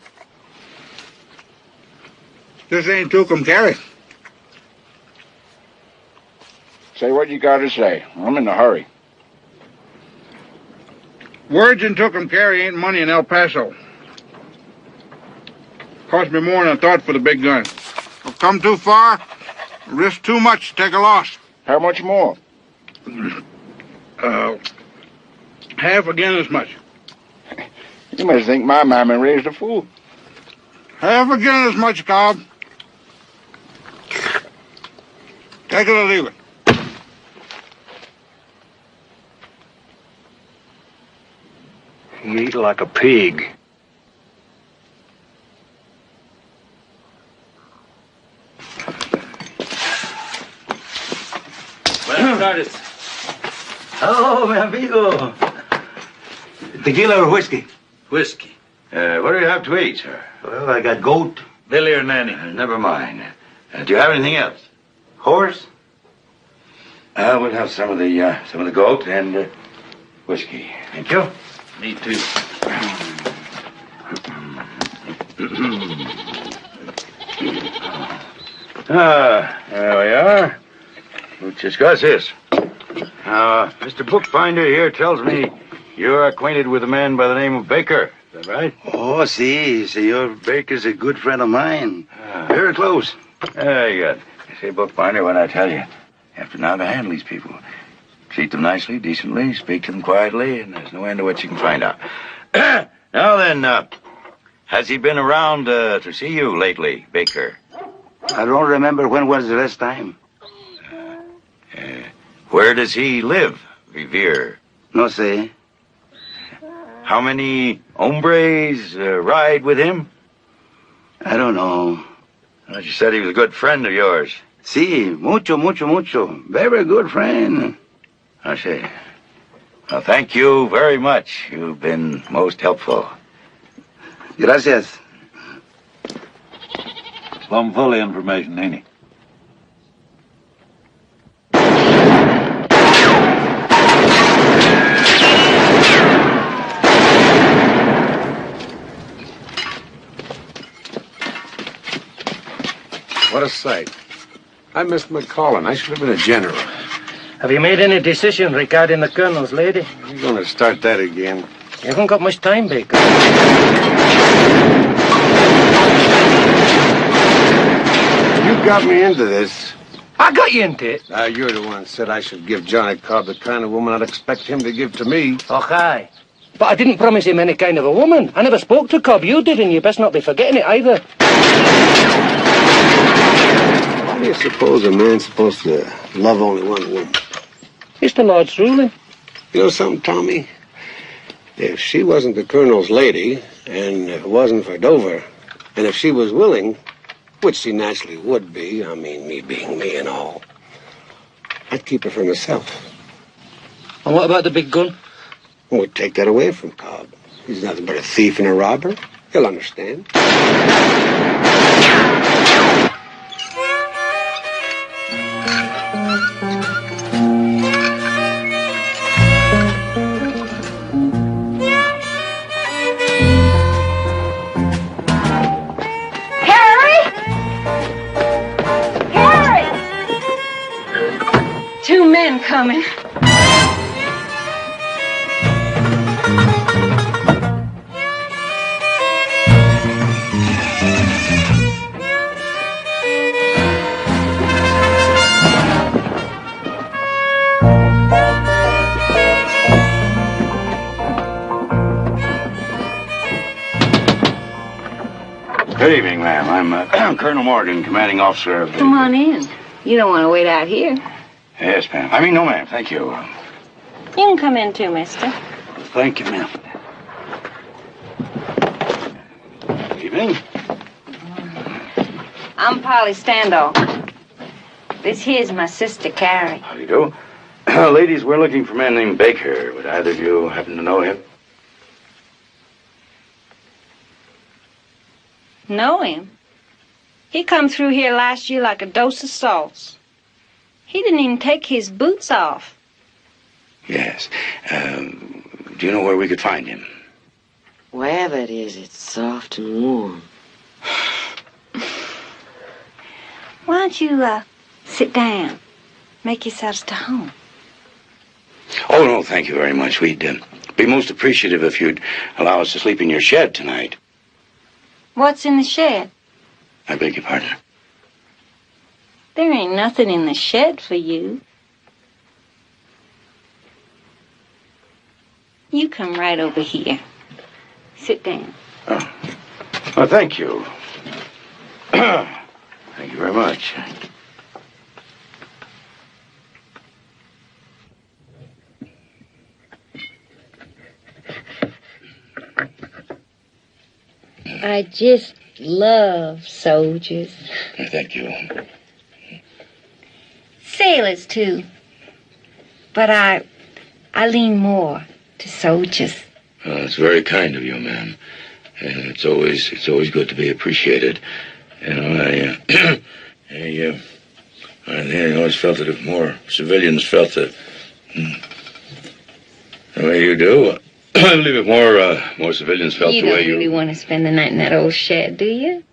This ain't Tucumcari. Say what you got to say. I'm in a hurry. Words in Tucumcari ain't money in El Paso. Cost me more than I thought for the big gun. I've come too far, risk too much to take a loss. How much more? Half again as much. You must think my mammy raised a fool. Half again as much, Cobb. Take it or leave it. You eat like a pig. Buenas tardes. Oh, mi amigo. Tequila or whiskey? Whiskey. What do you have to eat, sir? Well, I got goat. Billy or Nanny? Never mind. Do you have anything else? Horse? We'll have some of the goat and whiskey. Thank you. Me too. There we are. Let's discuss this. Mr. Bookbinder here tells me you're acquainted with a man by the name of Baker. Is that right? Oh, sí. Senor Baker's a good friend of mine. Very close. Very good. Say, Bookbinder, what I tell you, you have to know how to handle these people. Treat them nicely, decently, speak to them quietly, and there's no end to what you can find out. Now then, has he been around to see you lately, Baker? I don't remember when was the last time. Where does he live, Revere? No sé. How many hombres ride with him? I don't know. Well, you said he was a good friend of yours. Sí, mucho. Very good friend. I see. Well, thank you very much. You've been most helpful. Gracias. Plumb full of information, ain't he? What a sight. I missed McLaglen. I should have been a general. Have you made any decision regarding the colonel's lady? You're going to start that again. You haven't got much time, Baker. You got me into this. I got you into it. You're the one said I should give Johnny Cobb the kind of woman I'd expect him to give to me. Okay. But I didn't promise him any kind of a woman. I never spoke to Cobb. You did, and you best not be forgetting it either. Why do you suppose a man's supposed to love only one woman? It's the Lord's ruling. You know something, Tommy? If she wasn't the Colonel's lady, and if it wasn't for Dover, and if she was willing, which she naturally would be, I mean, me being me and all, I'd keep her for myself. And what about the big gun? We'd take that away from Cobb. He's nothing but a thief and a robber. He'll understand. Two men coming. Good evening, ma'am. I'm Colonel Morgan, commanding officer of the... Come on in. You don't want to wait out here. Yes, ma'am. I mean, no, ma'am. Thank you. You can come in too, mister. Thank you, ma'am. Good evening. I'm Polly Standoff. This here's my sister, Carrie. How do you do? Ladies, we're looking for a man named Baker. Would either of you happen to know him? Know him? He come through here last year like a dose of sauce. He didn't even take his boots off. Yes. Do you know where we could find him? Wherever it is, it's soft and warm. Why don't you, sit down? Make yourselves to home. Oh, no, thank you very much. We'd be most appreciative if you'd allow us to sleep in your shed tonight. What's in the shed? I beg your pardon? There ain't nothing in the shed for you. You come right over here. Sit down. Oh, well, thank you. Thank you very much. I just love soldiers. Thank you. Sailors, too. But I lean more to soldiers. Well, it's very kind of you, ma'am. And it's always good to be appreciated. You know, I always felt that if more civilians felt the way you do, I believe if more civilians felt the way you... You don't really want to spend the night in that old shed, do you?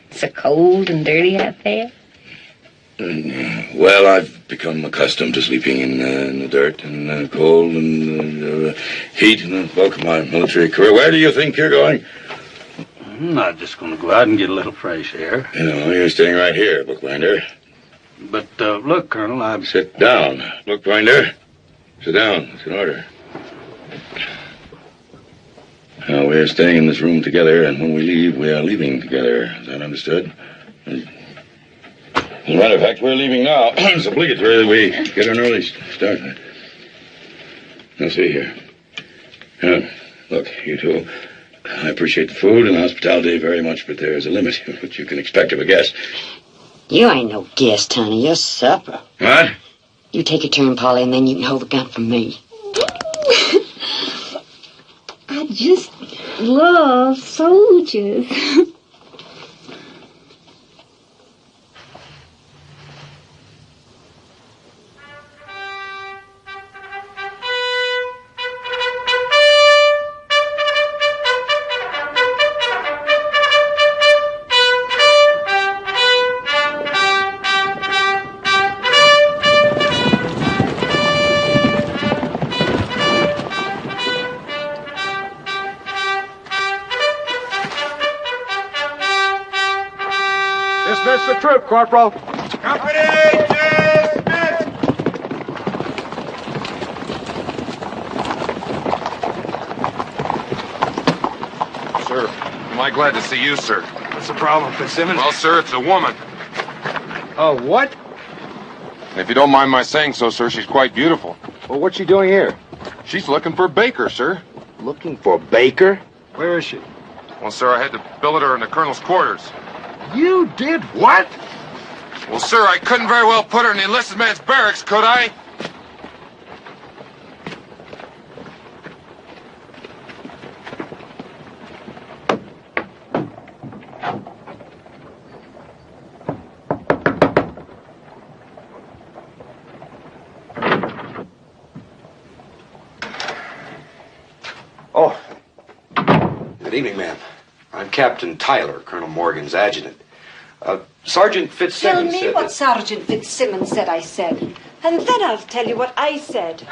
It's so cold and dirty out there. Well, I've become accustomed to sleeping in the dirt and cold and heat in the bulk of my military career. Where do you think you're going? I'm not just going to go out and get a little fresh air. You know, you're staying right here, bookbinder. But, look, Colonel, I'm... Sit down, bookbinder. Sit down. It's an order. We're staying in this room together, and when we leave, we are leaving together. Is that understood? As a matter of fact, we're leaving now. It's obligatory that we get an early start. Now, see here. Look, you two, I appreciate the food and the hospitality very much, but there's a limit to what you can expect of a guest. You ain't no guest, honey. You're supper. What? You take your turn, Polly, and then you can hold the gun for me. I just love soldiers. Dismiss the troop, Corporal. Company! Sir, am I glad to see you, sir? What's the problem, Fitzsimmons? Well, sir, it's a woman. Oh, what? And if you don't mind my saying so, sir, she's quite beautiful. Well, what's she doing here? She's looking for Baker, sir. Looking for Baker? Where is she? Well, sir, I had to billet her in the colonel's quarters. You did what? Well, sir, I couldn't very well put her in the enlisted man's barracks, could I? Oh. Good evening, ma'am. I'm Captain Tyler, Colonel Morgan's adjutant. Sergeant Fitzsimmons Tell me said what that... Sergeant Fitzsimmons said I said, and then I'll tell you what I said.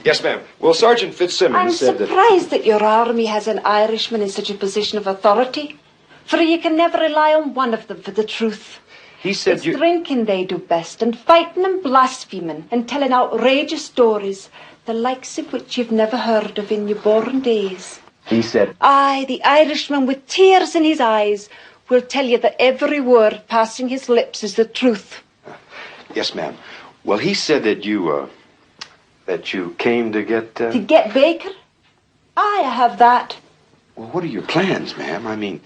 Yes, ma'am. Well, Sergeant Fitzsimmons I'm said that... surprised that your army has an Irishman in such a position of authority, for you can never rely on one of them for the truth. He said it's drinking they do best, and fighting and blaspheming, and telling outrageous stories, the likes of which you've never heard of in your born days. He said... Aye, the Irishman with tears in his eyes will tell you that every word passing his lips is the truth. Yes, ma'am. Well, he said that you came to get... To get Baker? Aye, I have that. Well, what are your plans, ma'am? I mean,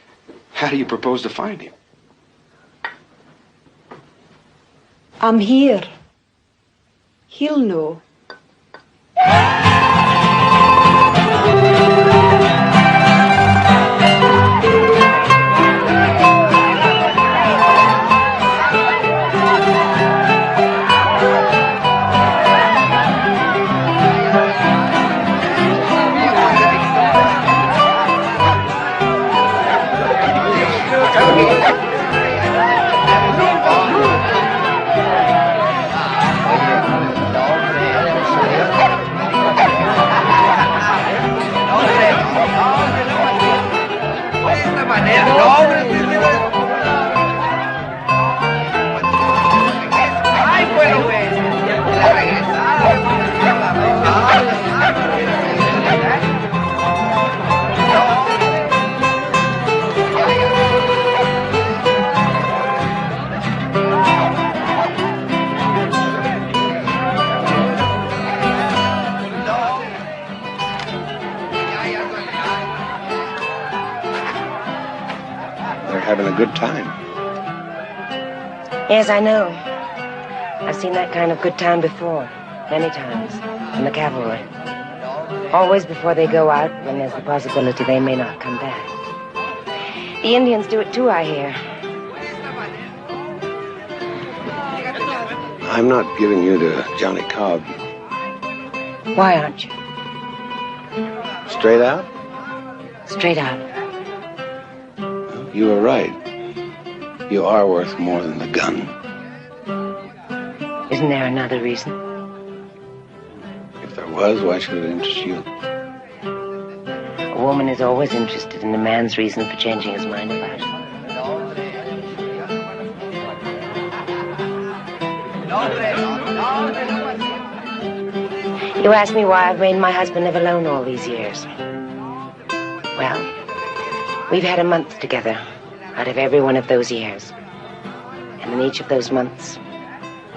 how do you propose to find him? I'm here. He'll know. Having a good time. Yes, I know. I've seen that kind of good time before, many times, in the cavalry. Always before they go out, when there's the possibility they may not come back. The Indians do it too, I hear. I'm not giving you to Johnny Cobb. Why aren't you? Straight out? Straight out. You were right. You are worth more than the gun. Isn't there another reason? If there was, why should it interest you? A woman is always interested in a man's reason for changing his mind about it. You ask me why I've made my husband live alone all these years. Well, we've had a month together out of every one of those years. And in each of those months,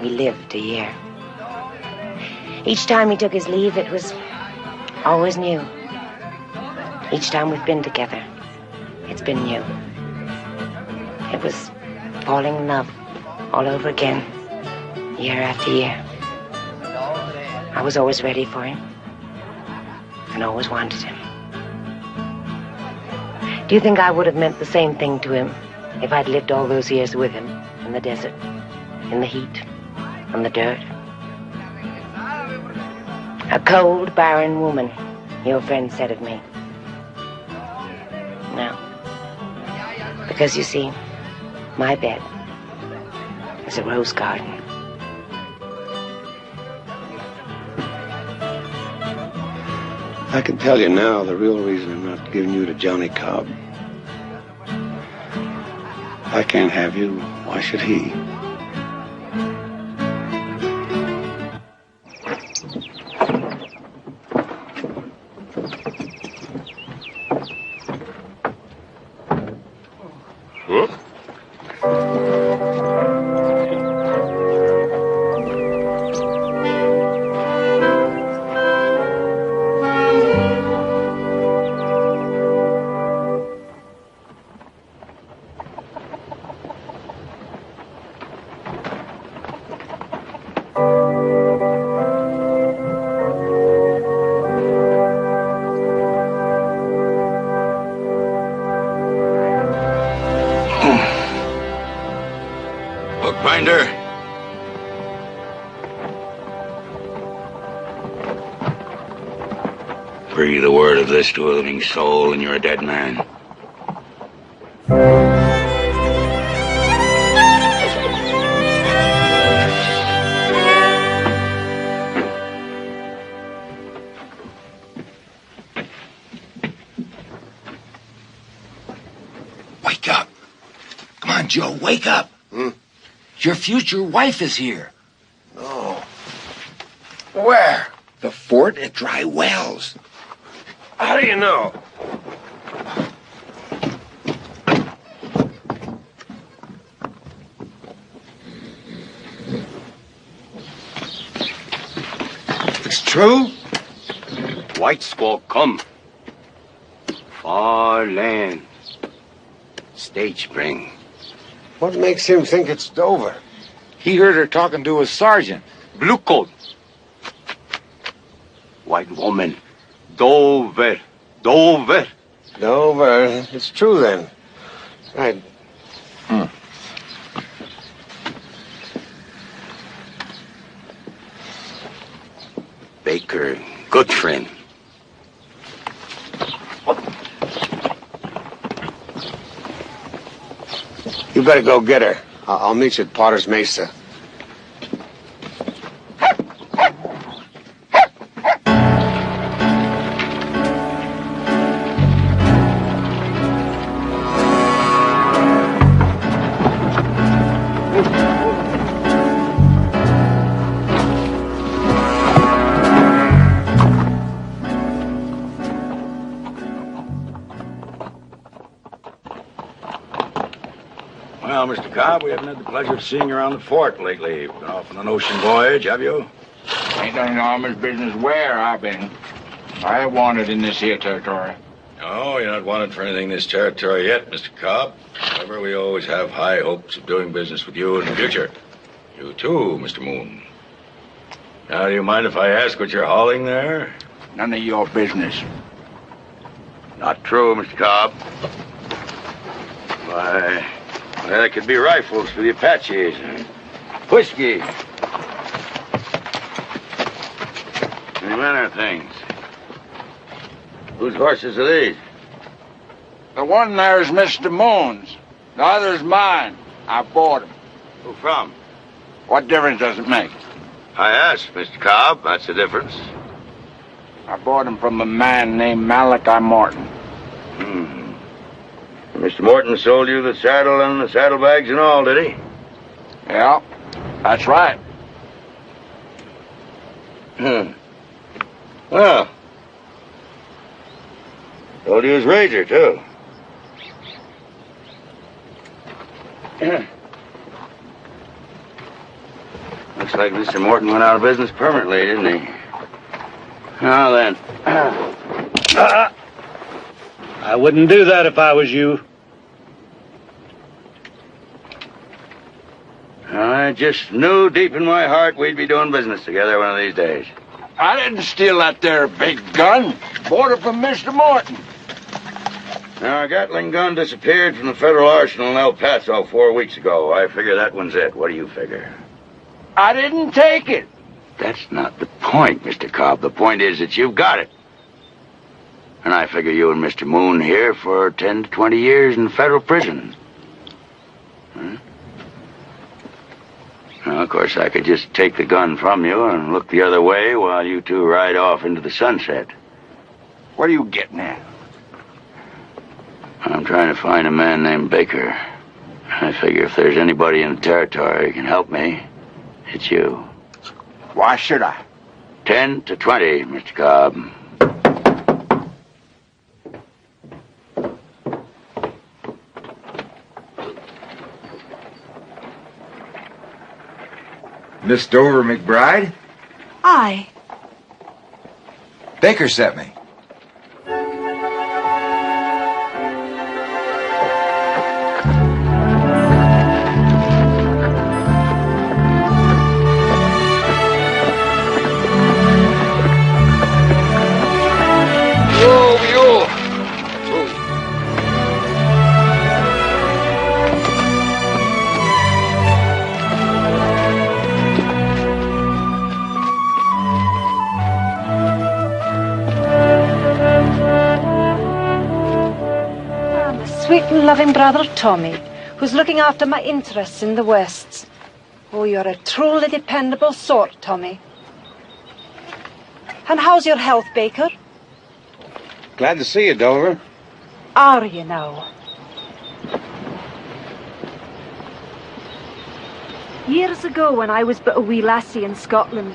we lived a year. Each time he took his leave, it was always new. Each time we've been together, it's been new. It was falling in love all over again, year after year. I was always ready for him and always wanted him. Do you think I would have meant the same thing to him if I'd lived all those years with him in the desert, in the heat, on the dirt? A cold, barren woman, your friend said of me. No. Because you see, my bed is a rose garden. I can tell you now the real reason I'm not giving you to Johnny Cobb. If I can't have you, why should he? Bookbinder. Breathe a word of this to a living soul and you're a dead man. Wake up. Come on, Joe, wake up. Your future wife is here. Oh. Where? The fort at Dry Wells. How do you know? It's true? White squall come. Far land. Stage spring. What makes him think it's Dover? He heard her talking to a sergeant. Blue coat. White woman. Dover. Dover. Dover. It's true then. Right. Baker, good friend. You better go get her. I'll meet you at Potter's Mesa. Well, Mr. Cobb, we haven't had the pleasure of seeing you around the fort lately. You've been off on an ocean voyage, have you? Ain't none of Armor's business where I've been. I ain't wanted in this here territory. No, you're not wanted for anything in this territory yet, Mr. Cobb. However, we always have high hopes of doing business with you in the future. You too, Mr. Moon. Now, do you mind if I ask what you're hauling there? None of your business. Not true, Mr. Cobb. Why, that could be rifles for the Apaches. Whiskey. Any manner of things. Whose horses are these? The one there is Mr. Moon's. The other's mine. I bought him. Who from? What difference does it make? I asked, Mr. Cobb. That's the difference. I bought him from a man named Malachi Martin. Mr. Morton sold you the saddle and the saddlebags and all, did he? Yeah, that's right. Well, sold you his razor, too. Looks like Mr. Morton went out of business permanently, didn't he? Now then. I wouldn't do that if I was you. I just knew deep in my heart we'd be doing business together one of these days. I didn't steal that there big gun. Bought it from Mr. Morton. Now, a Gatling gun disappeared from the federal arsenal in El Paso 4 weeks ago. I figure that one's it. What do you figure? I didn't take it. That's not the point, Mr. Cobb. The point is that you've got it. And I figure you and Mr. Moon here for 10 to 20 years in federal prison. Huh? Now, of course, I could just take the gun from you and look the other way while you two ride off into the sunset. What are you getting at? I'm trying to find a man named Baker. I figure if there's anybody in the territory who can help me, it's you. Why should I? 10 to 20, Mr. Cobb. Miss Dover McBride? Aye. Baker sent me. Sweet and loving brother Tommy, who's looking after my interests in the West. Oh, you're a truly dependable sort, Tommy. And how's your health, Baker? Glad to see you, Dover. Are you now? Years ago, when I was but a wee lassie in Scotland,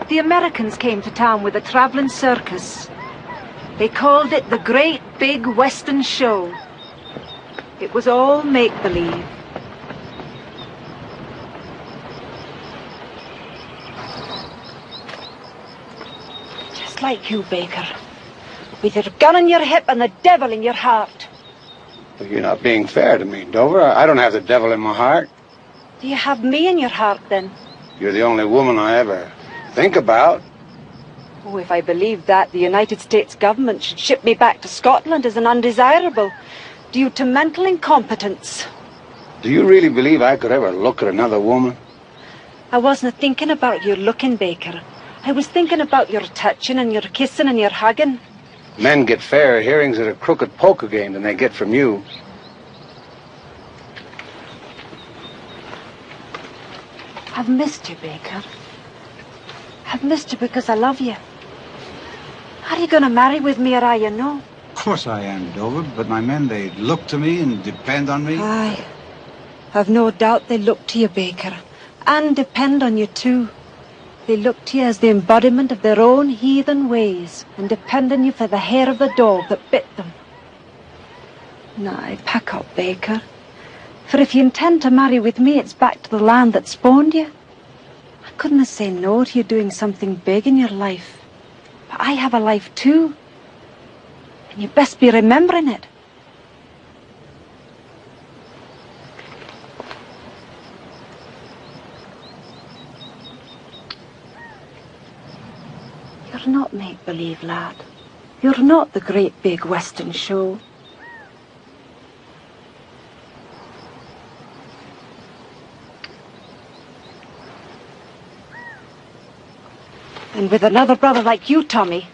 the Americans came to town with a travelling circus. They called it the Great Big Western Show. It was all make-believe. Just like you, Baker. With your gun in your hip and the devil in your heart. Well, you're not being fair to me, Dover. I don't have the devil in my heart. Do you have me in your heart, then? You're the only woman I ever think about. Oh, if I believed that, the United States government should ship me back to Scotland as an undesirable, due to mental incompetence. Do you really believe I could ever look at another woman? I wasn't thinking about your looking, Baker. I was thinking about your touching and your kissing and your hugging. Men get fairer hearings at a crooked poker game than they get from you. I've missed you, Baker. I've missed you because I love you. Are you going to marry with me or are you no? Of course I am, Dover, but my men, they look to me and depend on me. Aye. I've no doubt they look to you, Baker, and depend on you too. They look to you as the embodiment of their own heathen ways and depend on you for the hair of the dog that bit them. Now, pack up, Baker. For if you intend to marry with me, it's back to the land that spawned you. I couldn't say no to you doing something big in your life. But I have a life too. And you best be remembering it. You're not make-believe, lad. You're not the great big Western show. And with another brother like you, Tommy,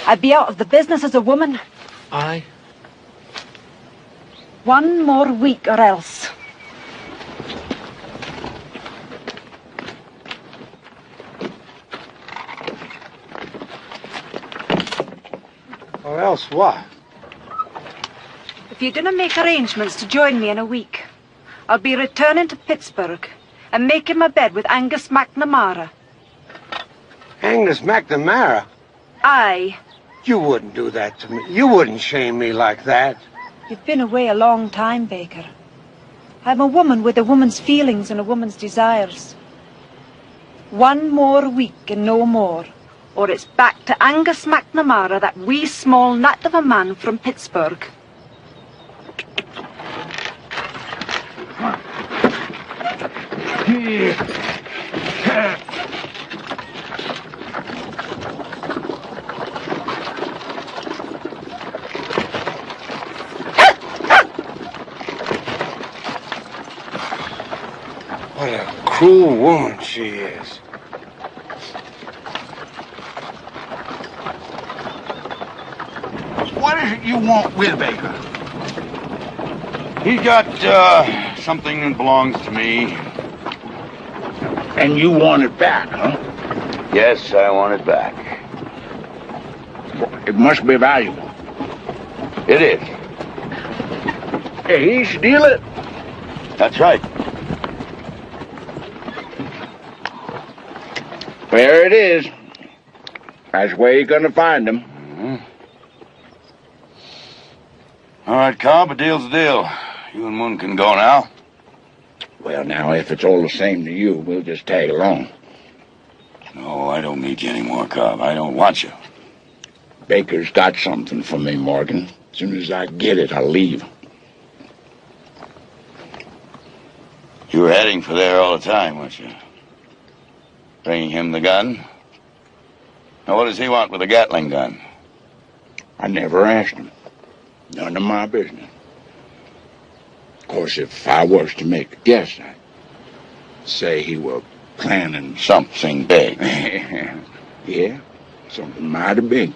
I'd be out of the business as a woman. Aye. One more week or else. Or else what? If you didn't make arrangements to join me in a week, I'll be returning to Pittsburgh and making my bed with Angus McNamara. Angus McNamara? Aye. You wouldn't do that to me. You wouldn't shame me like that. You've been away a long time, Baker. I'm a woman with a woman's feelings and a woman's desires. One more week and no more, or it's back to Angus McNamara, that wee small nut of a man from Pittsburgh. What a cruel woman she is. What is it you want with Baker? He's got, something that belongs to me. And you want it back, huh? Yes, I want it back. It must be valuable. It is. Hey, he steal it? That's right. There it is. That's where you're gonna find him. Mm-hmm. All right, Cobb, a deal's a deal. You and Moon can go now. Well, now, if it's all the same to you, we'll just tag along. No, I don't need you anymore, Cobb. I don't want you. Baker's got something for me, Morgan. As soon as I get it, I'll leave. You were heading for there all the time, weren't you? Bringing him the gun? Now, what does he want with a Gatling gun? I never asked him. None of my business. Of course, if I was to make a guess, I'd say he were planning something big. Yeah, something mighty big.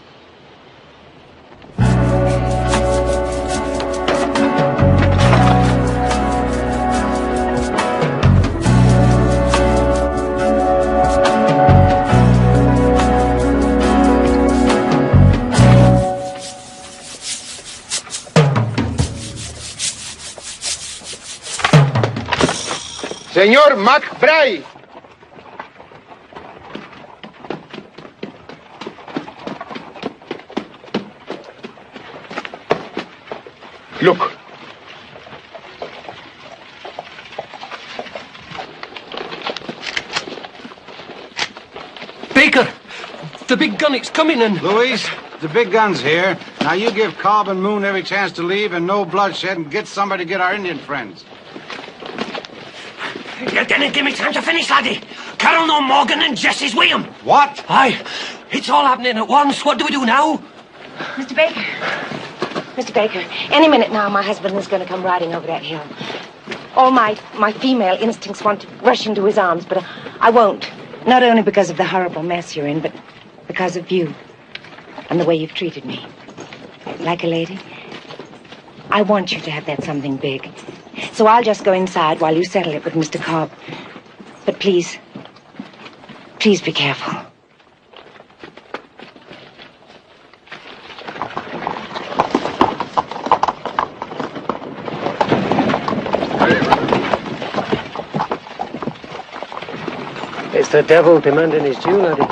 Senor McBride. Look. Baker! The big gun, it's coming in. Louise, the big gun's here. Now you give Cobb and Moon every chance to leave and no bloodshed and get somebody to get our Indian friends. You didn't give me time to finish, laddie. Carol no Morgan and Jesse's with him. What? Aye. It's all happening at once. What do we do now? Mr. Baker. Mr. Baker, any minute now my husband is going to come riding over that hill. All my female instincts want to rush into his arms, but I won't. Not only because of the horrible mess you're in, but because of you and the way you've treated me. Like a lady. I want you to have that something big. So I'll just go inside while you settle it with Mr. Cobb. But please be careful. It's the devil demanding his due, laddie.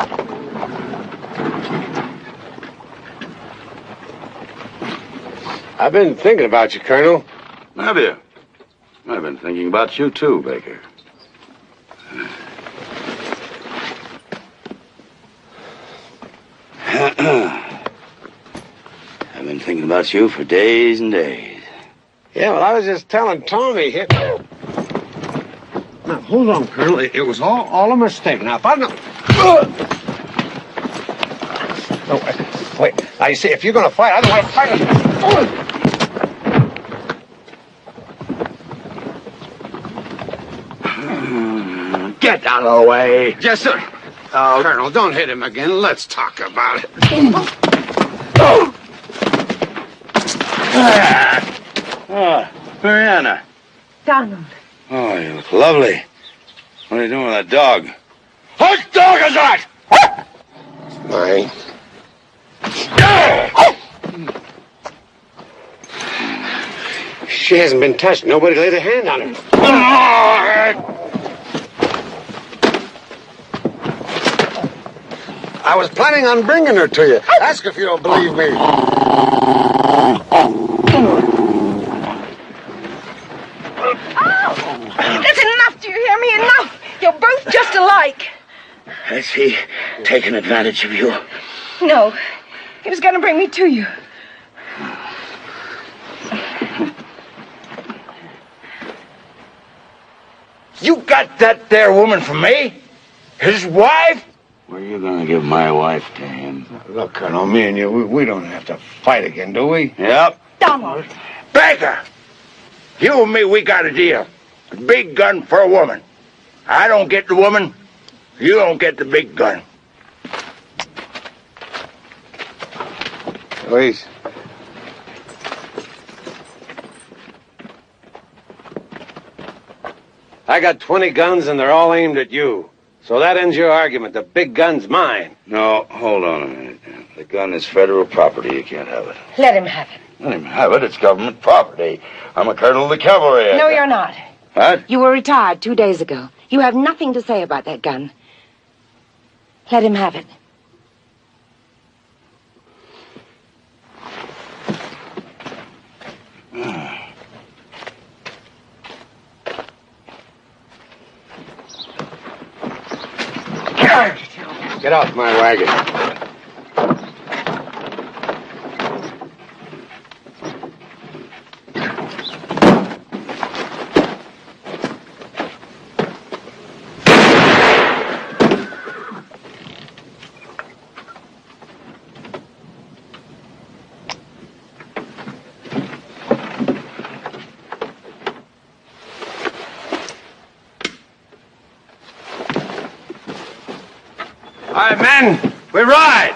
I've been thinking about you, Colonel. Have you? I've been thinking about you, too, Baker. I've been thinking about you for days and days. Yeah, well, I was just telling Tommy here. Now, hold on, Colonel. It was all a mistake. Now, if I don't... No, wait. Now, you see, if you're going to fight, I don't want to fight. Get out of the way. Yes, sir. Colonel, don't hit him again. Let's talk about it. Mariana. Donald. Oh, you look lovely. What are you doing with that dog? Whose dog is that? Mine. She hasn't been touched. Nobody laid a hand on her. I was planning on bringing her to you. Ask if you don't believe me. That's enough, do you hear me? Enough! You're both just alike. Has he taken advantage of you? No, he was going to bring me to you. You got that there woman from me? His wife? Were you going to give my wife to him? Look, Colonel, me and you, we don't have to fight again, do we? Yep. Donald. Baker! You and me, we got a deal. A big gun for a woman. I don't get the woman. You don't get the big gun. Louise. I got 20 guns and they're all aimed at you. So that ends your argument. The big gun's mine. No, hold on a minute. The gun is federal property. You can't have it. Let him have it. Let him have it. It's government property. I'm a colonel of the cavalry. No, you're not. What? You were retired 2 days ago. You have nothing to say about that gun. Let him have it. Get off my wagon. All right, men, we ride.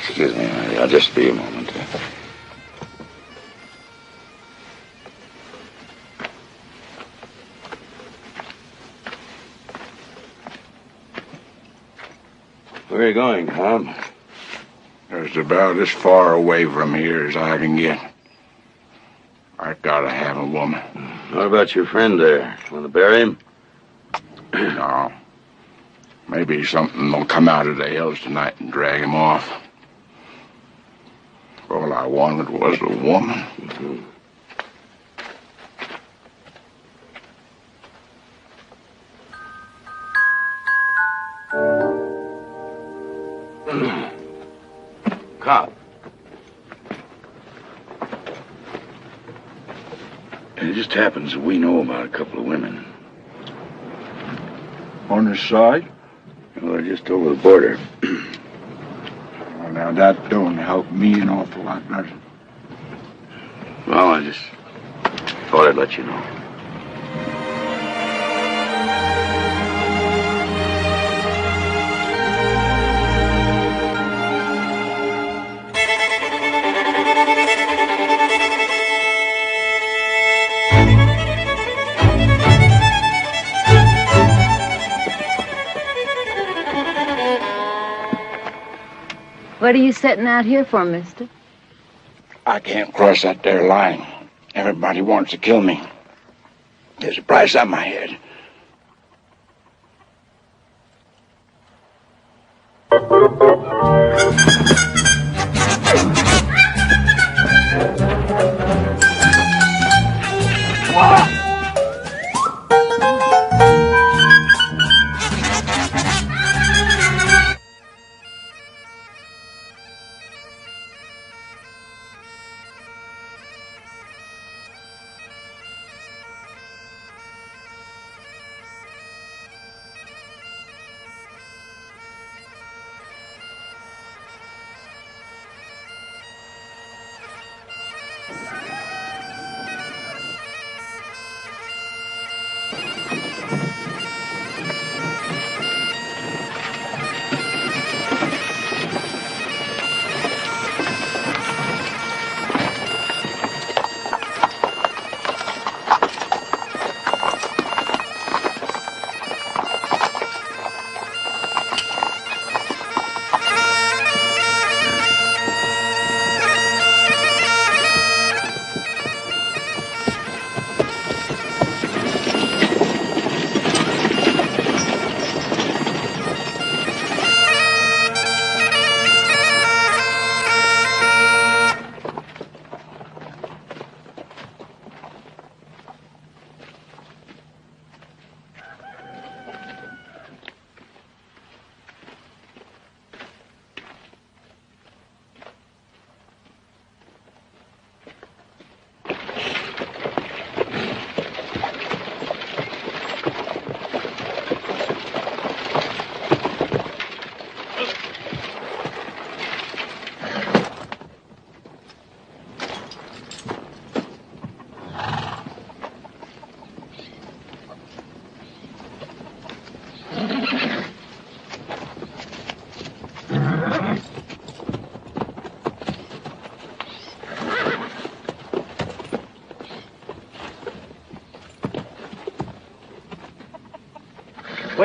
Excuse me, I'll just be a moment. Where are you going, Tom? It's about as far away from here as I can get. I gotta have a woman. What about your friend there? Want to bury him? No. Maybe something will come out of the hills tonight and drag him off. All I wanted was a woman. Cop. It just happens that we know about a couple of women. On this side? Well, they're just over the border. Well, now that don't help me an awful lot, does it? Well, I just thought I'd let you know. What are you setting out here for, mister? I can't cross that there line. Everybody wants to kill me. There's a price on my head.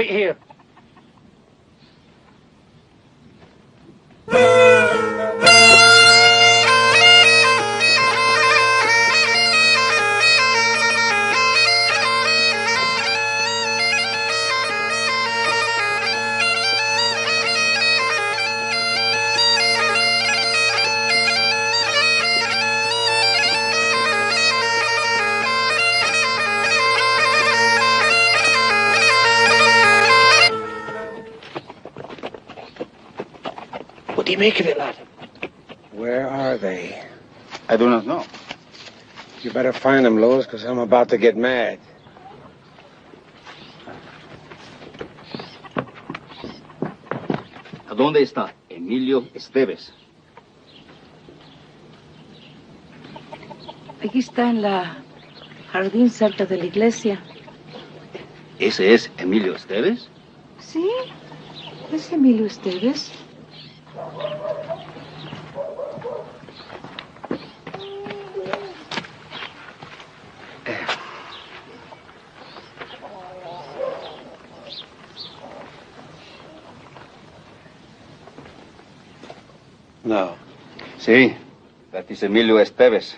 Right here. What do you make of it, lad? Where are they? I do not know. You better find them, Lois, because I'm about to get mad. ¿A dónde está Emilio Esteves? Aquí está en la jardín cerca de la iglesia. ¿Ese es Emilio Esteves? Sí, es Emilio Esteves. No. Sí, that is Emilio Esteves.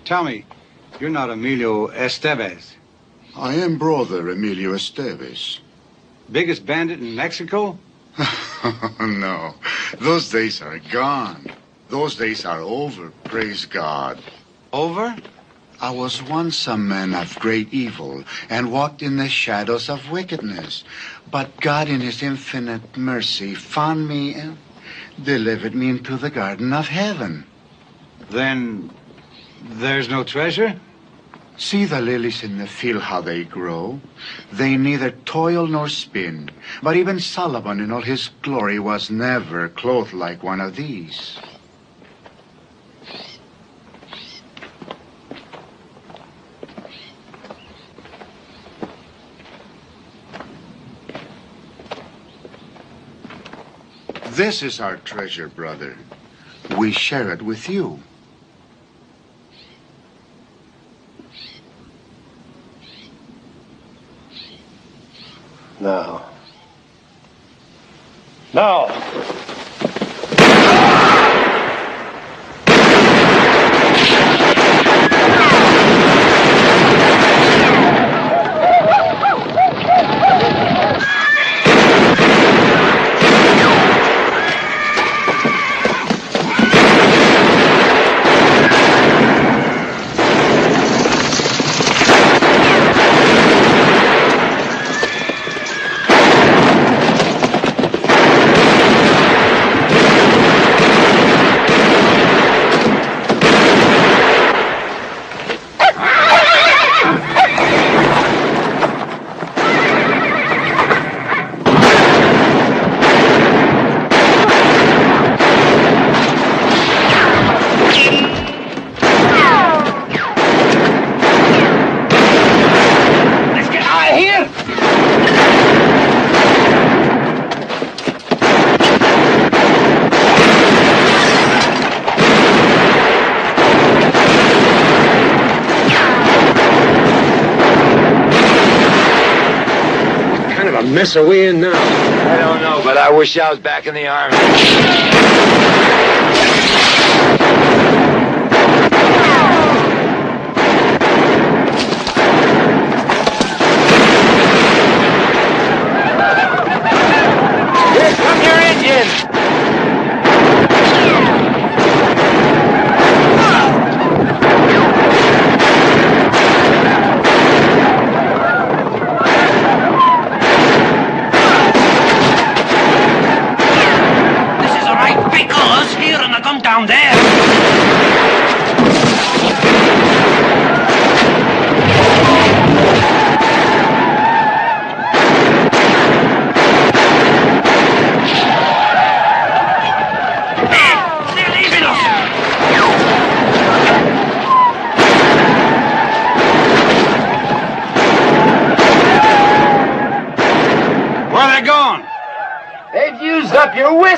Tell me, you're not Emilio Esteves. I am brother Emilio Esteves. Biggest bandit in Mexico? No, those days are gone. Those days are over, praise God. Over? I was once a man of great evil and walked in the shadows of wickedness. But God in his infinite mercy found me and delivered me into the garden of heaven. Then there's no treasure? See the lilies in the field, how they grow. They neither toil nor spin. But even Solomon in all his glory was never clothed like one of these. This is our treasure, brother. We share it with you. No. No! Mess are we in now? I don't know, but I wish I was back in the army. Here come your engines! This is the right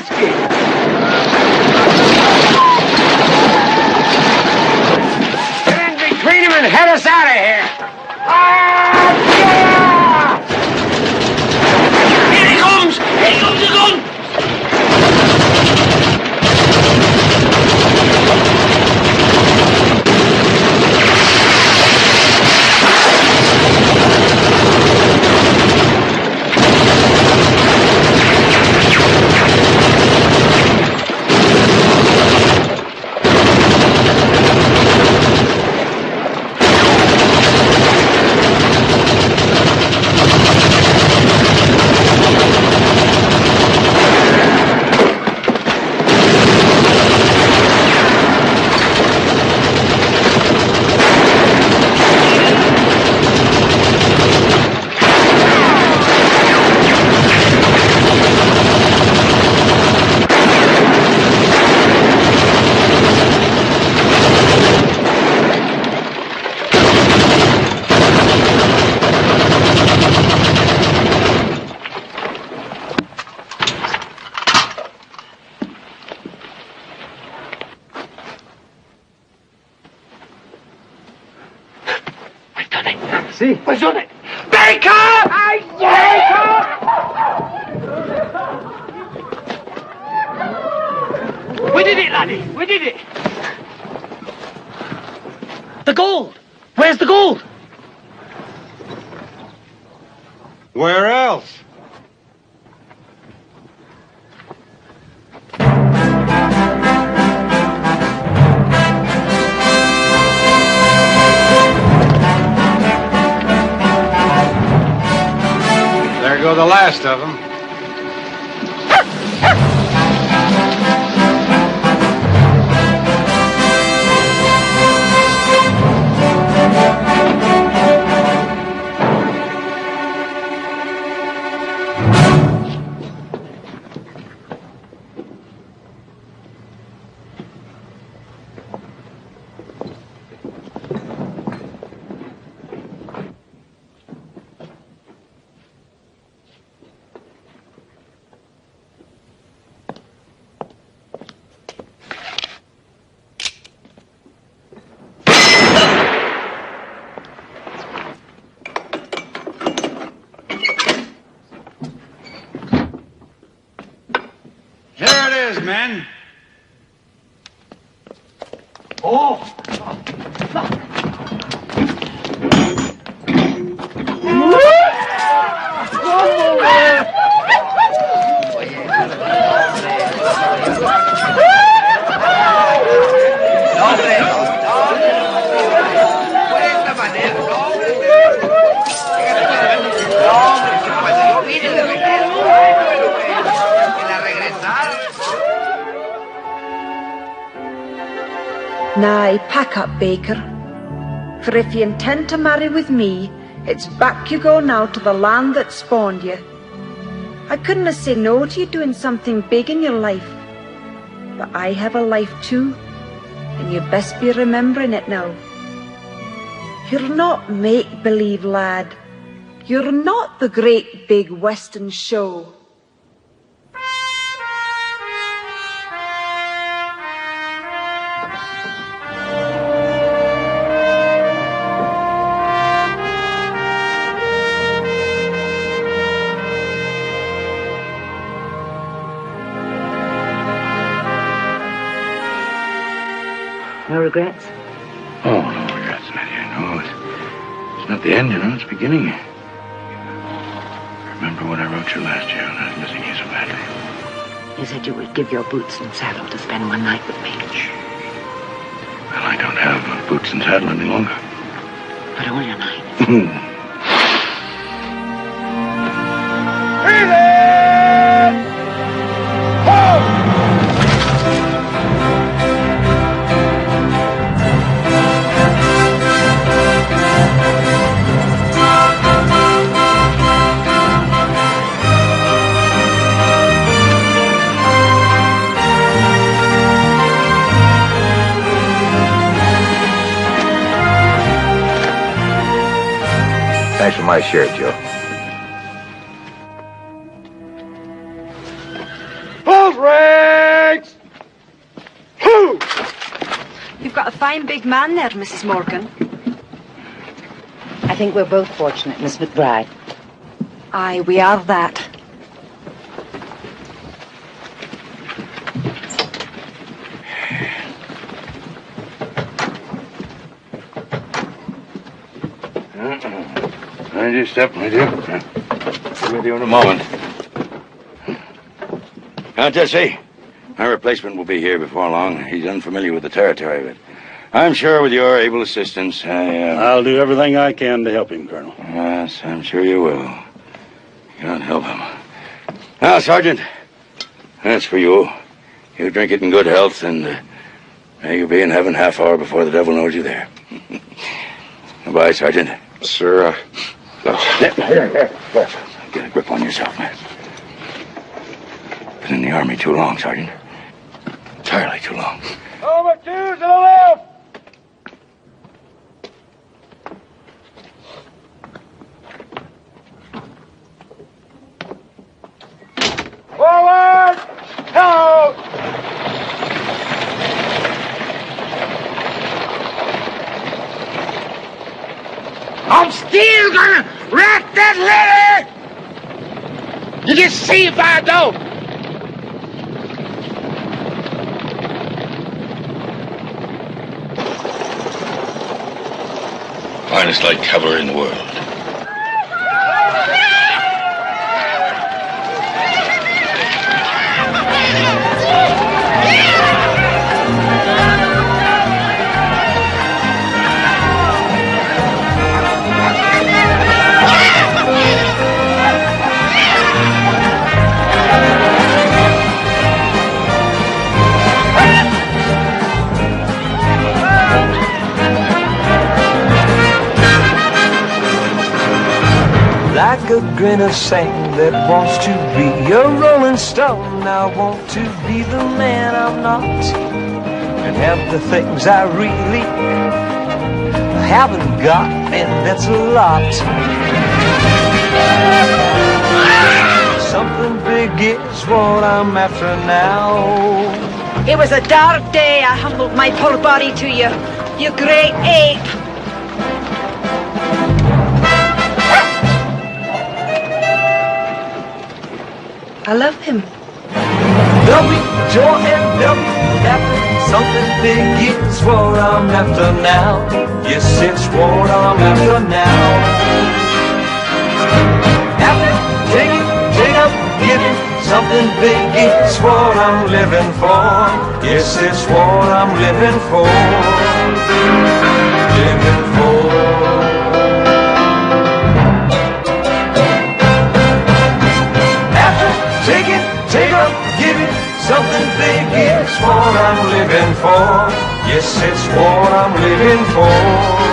whiskey. Get in between them and head us out of here. Here he comes! Here he comes again! Sí. Pues yo le... ¡Baker! ¡Ay, Baker! We did it, laddie. We did it. The gold! Where's the gold? Where else? There go the last of them. Men. Oh! Now, pack up, Baker. For if you intend to marry with me, it's back you go now to the land that spawned you. I couldn't have said no to you doing something big in your life. But I have a life too, and you best be remembering it now. You're not make-believe, lad. You're not the great big Western show. No regrets? Oh, no regrets, Nettie. I know it's not the end, you know. It's the beginning. Remember what I wrote you last year when I was missing you so badly? You said you would give your boots and saddle to spend one night with me. Well, I don't have boots and saddle any longer. But all your nights. Thanks for my share, Joe. Bulls, Ray! You've got a fine big man there, Mrs. Morgan. I think we're both fortunate, Miss McBride. Aye, we are that. Mind your step, my dear. I'll be with you in a moment. Now, Jesse, my replacement will be here before long. He's unfamiliar with the territory, but I'm sure with your able assistance, I'll do everything I can to help him, Colonel. Yes, I'm sure you will. God help him. Now, Sergeant, that's for you. You drink it in good health, and may you be in heaven half hour before the devil knows you there. Goodbye, Sergeant. Sir, Get a grip on yourself, man. Been in the Army too long, Sergeant. Entirely too long. Over 2 to the left! Forward! Out! I'm still gonna wreck that letter! You just see if I don't. Finest light cavalry in the world. Like a grain of sand that wants to be a rolling stone, I want to be the man I'm not, and have the things I really haven't got, and that's a lot. Something big is what I'm after now. It was a dark day I humbled my poor body to you, you great ape. I love him. W-J-M-W, something big is what I'm after now. Yes, it's what I'm after now. After, take up, give it. Something big is what I'm living for. Yes, it's what I'm living for. Living for. Take up, give it, something big is what I'm living for. Yes, it's what I'm living for.